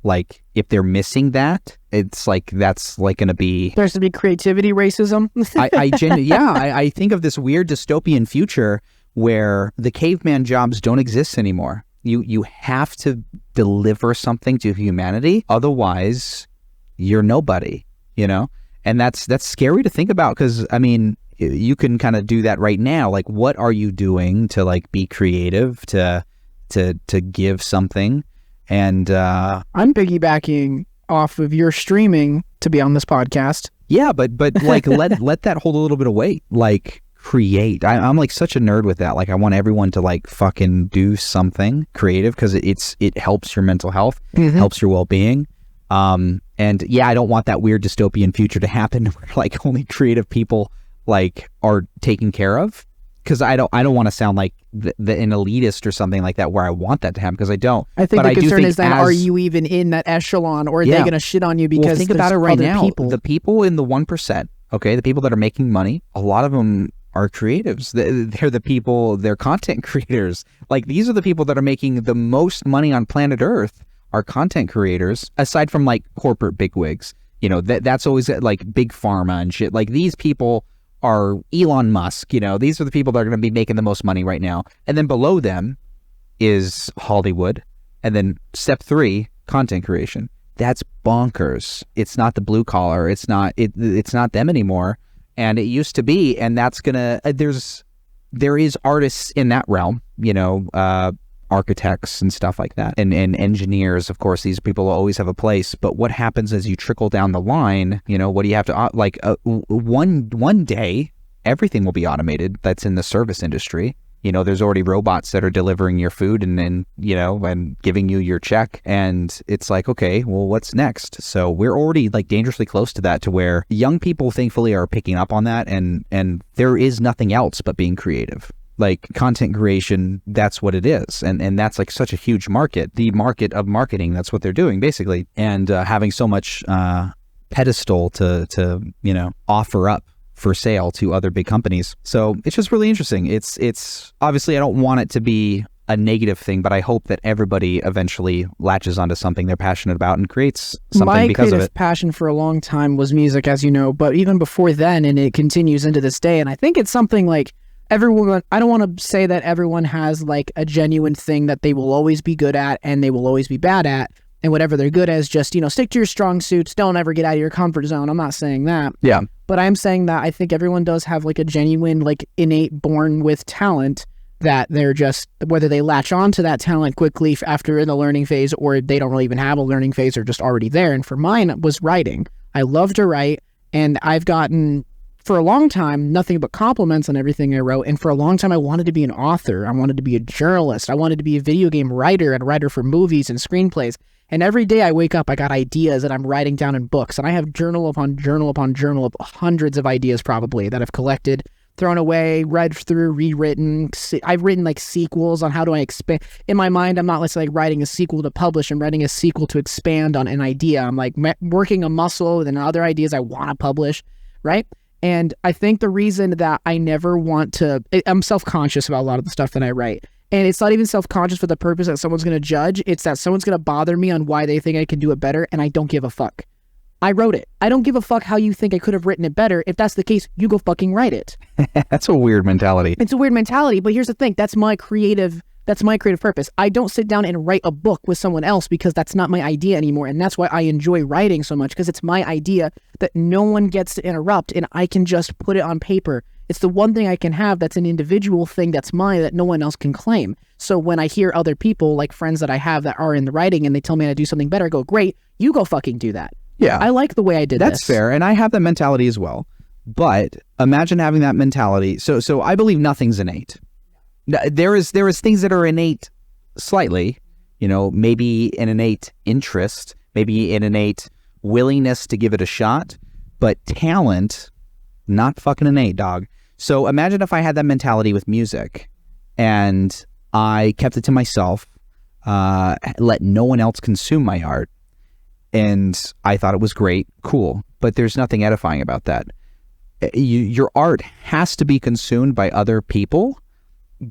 like if they're missing that, it's like that's like going to be there's to be creativity racism. I think of this weird dystopian future where the caveman jobs don't exist anymore. You have to deliver something to humanity, otherwise you're nobody, and that's scary to think about, because I mean, you can kind of do that right now. Like, what are you doing to like be creative, to give something? And I'm piggybacking off of your streaming to be on this podcast. Yeah, but like let that hold a little bit of weight. Like, create. I'm like such a nerd with that. Like, I want everyone to like fucking do something creative, because it helps your mental health, helps your well-being. And yeah, I don't want that weird dystopian future to happen where like only creative people like are taken care of, because I don't want to sound like an elitist or something like that, where I want that to happen, because I don't. I think the concern is then, are you even in that echelon, or are they going to shit on you because think about it right now. The people in the 1%, okay, the people that are making money, a lot of them are creatives. They're the people, they're content creators. Like, these are the people that are making the most money on planet Earth, are content creators, aside from like corporate bigwigs. That's always like big pharma and shit. Like, these people are Elon Musk, these are the people that are going to be making the most money right now. And then below them is Hollywood. And then step 3, content creation. That's bonkers. It's not the blue collar. It's not them anymore. And it used to be, and that's gonna, there is artists in that realm, architects and stuff like that, and engineers. Of course, these people always have a place, but what happens as you trickle down the line? What do you have to one day everything will be automated that's in the service industry. There's already robots that are delivering your food and giving you your check. And it's like, okay, well, what's next? So we're already like dangerously close to that, to where young people thankfully are picking up on that. And there is nothing else but being creative. Like content creation, that's what it is. And that's like such a huge market, the market of marketing. That's what they're doing basically. And having so much pedestal to offer up for sale to other big companies. So it's just really interesting. It's obviously, I don't want it to be a negative thing, but I hope that everybody eventually latches onto something they're passionate about and creates something because of it. My creative passion for a long time was music, as you know, but even before then, and it continues into this day. And I think it's something like everyone, I don't want to say that everyone has like a genuine thing that they will always be good at and they will always be bad at. And whatever they're good at is just, stick to your strong suits. Don't ever get out of your comfort zone. I'm not saying that. Yeah. But I'm saying that I think everyone does have like a genuine, like innate born with talent that they're just, whether they latch on to that talent quickly after in the learning phase, or they don't really even have a learning phase, or just already there. And for mine was writing. I love to write, and I've gotten, for a long time, nothing but compliments on everything I wrote. And for a long time, I wanted to be an author. I wanted to be a journalist. I wanted to be a video game writer and a writer for movies and screenplays. And every day I wake up, I got ideas that I'm writing down in books. And I have journal upon journal upon journal of hundreds of ideas probably that I've collected, thrown away, read through, rewritten. I've written like sequels on how do I expand. In my mind, I'm not like writing a sequel to publish. I'm writing a sequel to expand on an idea. I'm like working a muscle and other ideas I want to publish, right? And I think the reason that I never want to, I'm self-conscious about a lot of the stuff that I write. And it's not even self-conscious for the purpose that someone's going to judge. It's that someone's going to bother me on why they think I can do it better, and I don't give a fuck. I wrote it. I don't give a fuck how you think I could have written it better. If that's the case, you go fucking write it. That's a weird mentality. It's a weird mentality, but here's the thing. That's my creative purpose. I don't sit down and write a book with someone else because that's not my idea anymore. And that's why I enjoy writing so much, because it's my idea that no one gets to interrupt, and I can just put it on paper. It's the one thing I can have that's an individual thing that's mine that no one else can claim. So when I hear other people, like friends that I have that are in the writing, and they tell me how to do something better, I go, great, you go fucking do that. Yeah. I like the way I did this. That's fair. And I have that mentality as well. But imagine having that mentality. So I believe nothing's innate. There is things that are innate slightly, maybe an innate interest, maybe an innate willingness to give it a shot, but talent, not fucking innate, dog. So imagine if I had that mentality with music and I kept it to myself, let no one else consume my art, and I thought it was great, cool, but there's nothing edifying about that. Your art has to be consumed by other people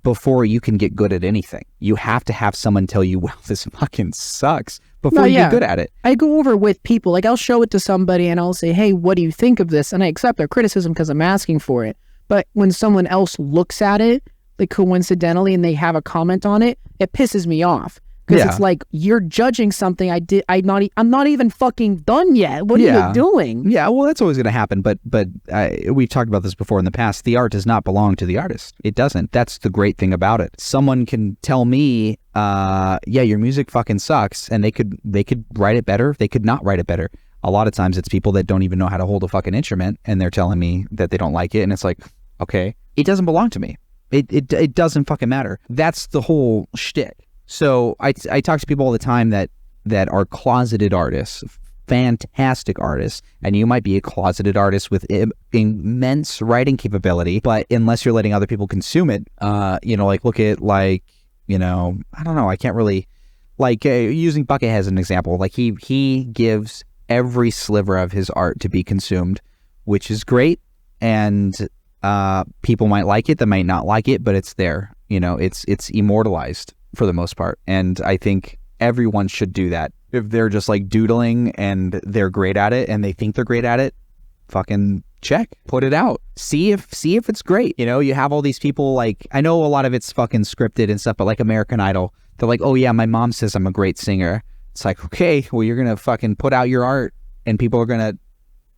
before you can get good at anything. You have to have someone tell you, well, this fucking sucks, before you get good at it. I go over with people, like I'll show it to somebody and I'll say, hey, what do you think of this? And I accept their criticism because I'm asking for it. But when someone else looks at it, like coincidentally, and they have a comment on it, it pisses me off. Because it's like, you're judging something I'm not even fucking done yet. What are you doing? Yeah, well, that's always going to happen. But we've talked about this before in the past. The art does not belong to the artist. It doesn't. That's the great thing about it. Someone can tell me, your music fucking sucks, and they could write it better. They could not write it better. A lot of times it's people that don't even know how to hold a fucking instrument, and they're telling me that they don't like it, and it's like, okay, it doesn't belong to me. It doesn't fucking matter. That's the whole shtick. So I talk to people all the time that are closeted artists, fantastic artists, and you might be a closeted artist with immense writing capability, but unless you're letting other people consume it, look at I don't know, I can't really, using Buckethead as an example, like he gives every sliver of his art to be consumed, which is great, and people might like it, they might not like it, but it's there, it's immortalized for the most part. And I think everyone should do that. If they're just like doodling and they're great at it and they think they're great at it, fucking check, put it out. See if it's great. You have all these people, like, I know a lot of it's fucking scripted and stuff, but like American Idol, they're like, oh yeah, my mom says I'm a great singer. It's like, okay, well, you're going to fucking put out your art and people are going to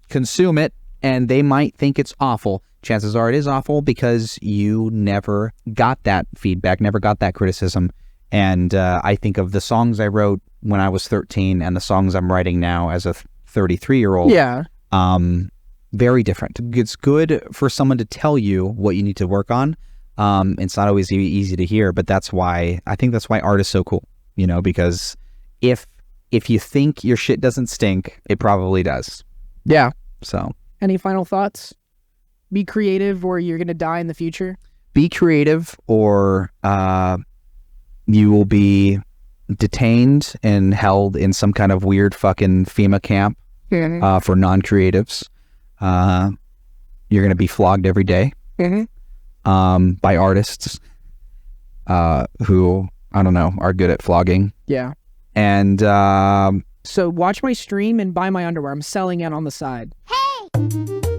consume it and they might think it's awful. Chances are it is awful because you never got that feedback, never got that criticism. And I think of the songs I wrote when I was 13 and the songs I'm writing now as a 33-year-old. Yeah. Very different. It's good for someone to tell you what you need to work on. It's not always easy to hear, but I think that's why art is so cool, because if you think your shit doesn't stink, it probably does. Yeah. So, any final thoughts? Be creative or you're going to die in the future. Be creative or you will be detained and held in some kind of weird fucking FEMA camp for non-creatives. You're going to be flogged every day by artists who, I don't know, are good at flogging. Yeah. And so watch my stream and buy my underwear. I'm selling it on the side. Hey!